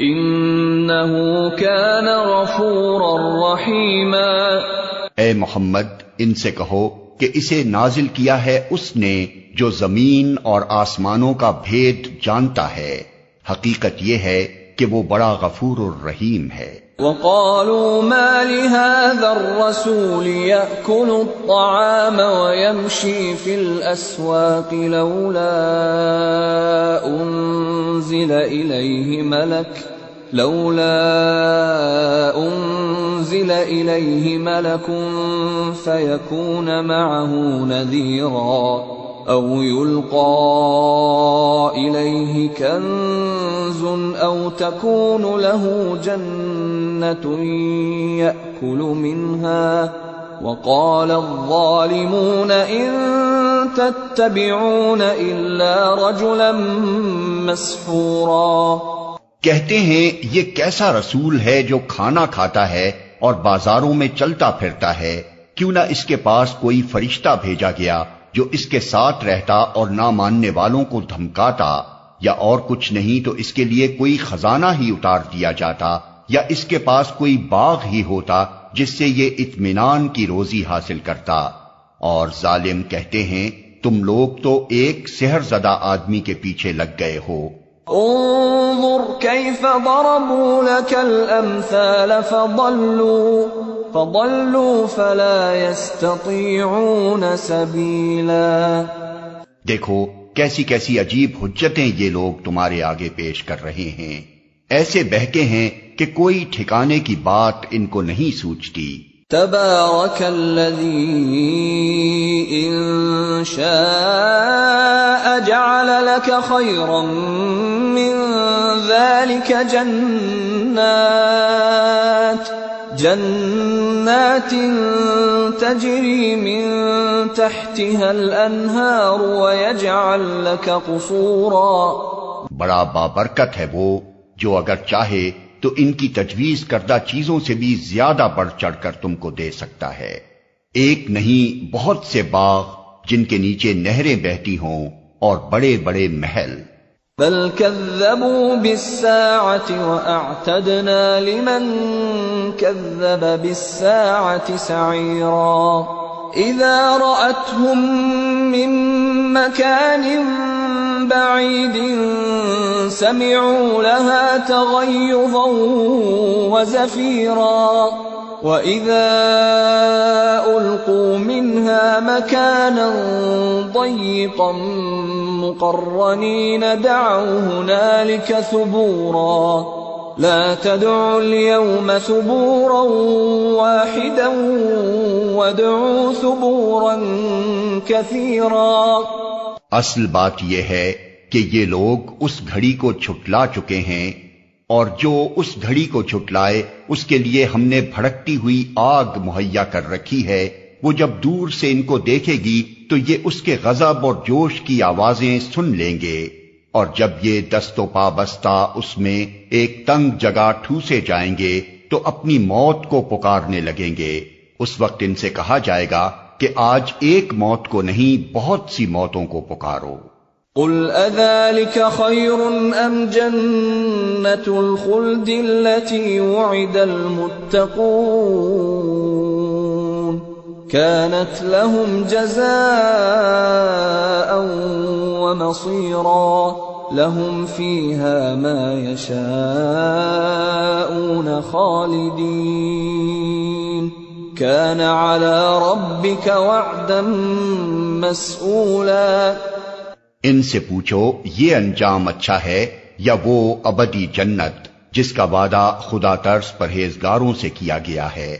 [SPEAKER 3] انہ کان غفورا رحیما۔
[SPEAKER 2] اے محمد ان سے کہو کہ اسے نازل کیا ہے اس نے جو زمین اور آسمانوں کا بھید جانتا ہے، حقیقت یہ ہے کہ وہ بڑا غفور الرحیم ہے۔
[SPEAKER 3] وقالوا ما لهذا الرسول يأكل الطعام ويمشي في الأسواق لولا أنزل إليه ملك فيكون معه نذيرا أو يلقى إليه كنز أو تكون له جنة يأكل منها وقال الظالمون إن تتبعون إلا رجلا مسحورا۔
[SPEAKER 2] کہتے ہیں یہ کیسا رسول ہے جو کھانا کھاتا ہے اور بازاروں میں چلتا پھرتا ہے، کیوں نہ اس کے پاس کوئی فرشتہ بھیجا گیا جو اس کے ساتھ رہتا اور نہ ماننے والوں کو دھمکاتا، یا اور کچھ نہیں تو اس کے لیے کوئی خزانہ ہی اتار دیا جاتا، یا اس کے پاس کوئی باغ ہی ہوتا جس سے یہ اطمینان کی روزی حاصل کرتا۔ اور ظالم کہتے ہیں تم لوگ تو ایک سحر زدہ آدمی کے پیچھے لگ گئے ہو۔
[SPEAKER 3] انظر كيف ضربوا لك الأمثال فضلوا فلا يستطيعون سبيلا۔
[SPEAKER 2] دیکھو کیسی کیسی عجیب حجتیں یہ لوگ تمہارے آگے پیش کر رہے ہیں، ایسے بہکے ہیں کہ کوئی ٹھکانے کی بات ان کو نہیں سوچتی۔
[SPEAKER 3] تبارك الذي إن شاء جعل لك خيرا من ذلك جنات تجري من تحتها الأنهار ويجعل لك قصورا۔
[SPEAKER 2] بڑا بابرکت ہے وہ جو اگر چاہے تو ان کی تجویز کردہ چیزوں سے بھی زیادہ بڑھ چڑھ کر تم کو دے سکتا ہے، ایک نہیں بہت سے باغ جن کے نیچے نہریں بہتی ہوں اور بڑے بڑے محل۔
[SPEAKER 3] بل كذبوا بالساعة وأعتدنا لمن كذب بالساعة سعيرا۔ إذا رأتهم من مكان بعيد سمعوا لها تغيظا وزفيرا وإذا ألقوا منها مكانا ضيقا مقرنين دعوا هنالك ثبورا لا تدعوا اليوم ثبورا واحدا وادعوا ثبورا كثيرا۔
[SPEAKER 2] اصل بات یہ ہے کہ یہ لوگ اس گھڑی کو چھٹلا چکے ہیں، اور جو اس گھڑی کو چھٹلائے اس کے لیے ہم نے بھڑکتی ہوئی آگ مہیا کر رکھی ہے، وہ جب دور سے ان کو دیکھے گی تو یہ اس کے غضب اور جوش کی آوازیں سن لیں گے، اور جب یہ دست و پا بستہ اس میں ایک تنگ جگہ ٹھوسے جائیں گے تو اپنی موت کو پکارنے لگیں گے۔ اس وقت ان سے کہا جائے گا کہ آج ایک موت کو نہیں بہت سی موتوں کو پکارو۔
[SPEAKER 3] قل اذلك خير ام جنة الخلد التي وعد المتقون كانت لهم جزاء ومصيرا لهم فيها ما يشاءون خالدين كان على ربك وعدا مسئولا۔
[SPEAKER 2] ان سے پوچھو یہ انجام اچھا ہے یا وہ ابدی جنت جس کا وعدہ خدا ترس پرہیزگاروں سے کیا گیا ہے،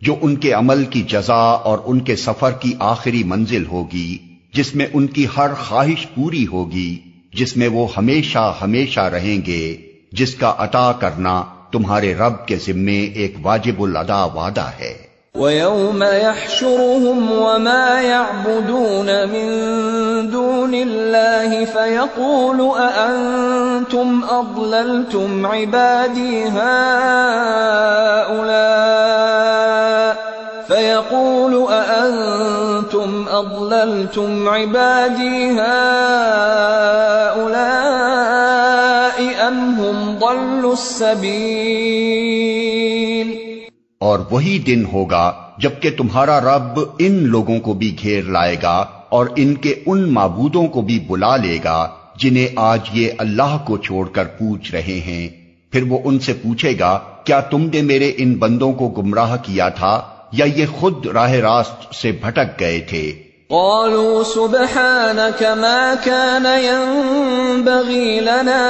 [SPEAKER 2] جو ان کے عمل کی جزا اور ان کے سفر کی آخری منزل ہوگی، جس میں ان کی ہر خواہش پوری ہوگی، جس میں وہ ہمیشہ ہمیشہ رہیں گے، جس کا عطا کرنا تمہارے رب کے ذمے ایک واجب الادا وعدہ ہے۔
[SPEAKER 3] وَيَوْمَ يَحْشُرُهُمْ وَمَا يَعْبُدُونَ مِن دُونِ اللَّهِ فَيَقُولُ أَأَنتُمْ أَضْلَلْتُمْ عِبَادِي هَٰؤُلَاءِ أَمْ هُمْ ضَلُّوا السَّبِيلَ۔
[SPEAKER 2] اور وہی دن ہوگا جبکہ تمہارا رب ان لوگوں کو بھی گھیر لائے گا اور ان کے ان معبودوں کو بھی بلا لے گا جنہیں آج یہ اللہ کو چھوڑ کر پوچھ رہے ہیں۔ پھر وہ ان سے پوچھے گا کیا تم نے میرے ان بندوں کو گمراہ کیا تھا یا یہ خود راہ راست سے بھٹک گئے تھے؟
[SPEAKER 3] قالوا سبحانك ما كان ينبغي لنا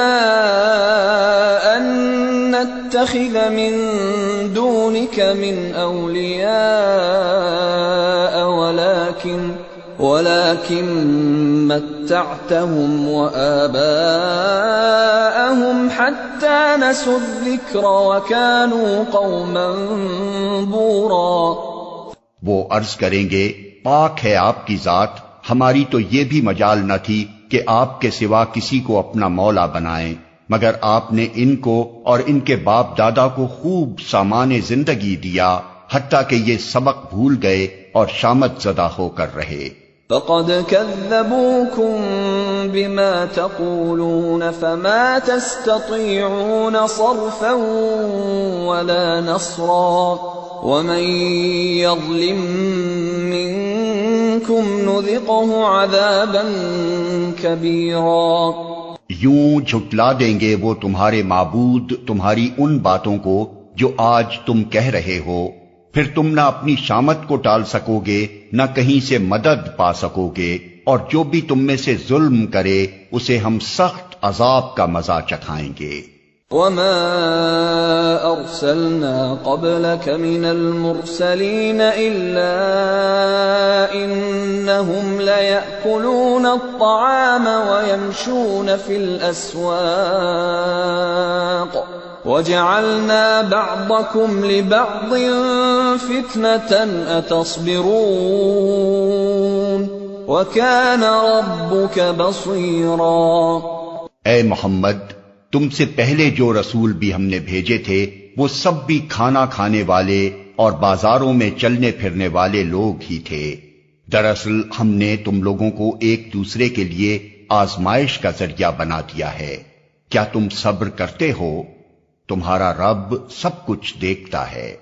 [SPEAKER 3] أن نتخذ من دونك من أولياء ولكن متعتهم وآباءهم حتى نسوا الذكر وكانوا قوما بورا۔
[SPEAKER 2] وہ عرض کریں گے پاک ہے آپ کی ذات، ہماری تو یہ بھی مجال نہ تھی کہ آپ کے سوا کسی کو اپنا مولا بنائیں، مگر آپ نے ان کو اور ان کے باپ دادا کو خوب سامان زندگی دیا حتیٰ کہ یہ سبق بھول گئے اور شامت زدہ ہو کر رہے۔
[SPEAKER 3] فقد كذبوكم بما تقولون فما تستطيعون صرفا ولا نصرا ومن يظلم منكم نذقه عذابا كبيرا۔
[SPEAKER 2] یوں جھٹلا دیں گے وہ تمہارے معبود تمہاری ان باتوں کو جو آج تم کہہ رہے ہو، پھر تم نہ اپنی شامت کو ٹال سکو گے نہ کہیں سے مدد پا سکو گے، اور جو بھی تم میں سے ظلم کرے اسے ہم سخت عذاب کا مزہ چکھائیں گے۔
[SPEAKER 3] وما أرسلنا قبلك من المرسلين إلا إنهم ليأكلون الطعام ويمشون في الأسواق وجعلنا بعضكم لبعض فتنة أتصبرون وكان ربك بصيرا۔
[SPEAKER 2] اے محمد، تم سے پہلے جو رسول بھی ہم نے بھیجے تھے وہ سب بھی کھانا کھانے والے اور بازاروں میں چلنے پھرنے والے لوگ ہی تھے۔ دراصل ہم نے تم لوگوں کو ایک دوسرے کے لیے آزمائش کا ذریعہ بنا دیا ہے۔ کیا تم صبر کرتے ہو؟ تمہارا رب سب کچھ دیکھتا ہے۔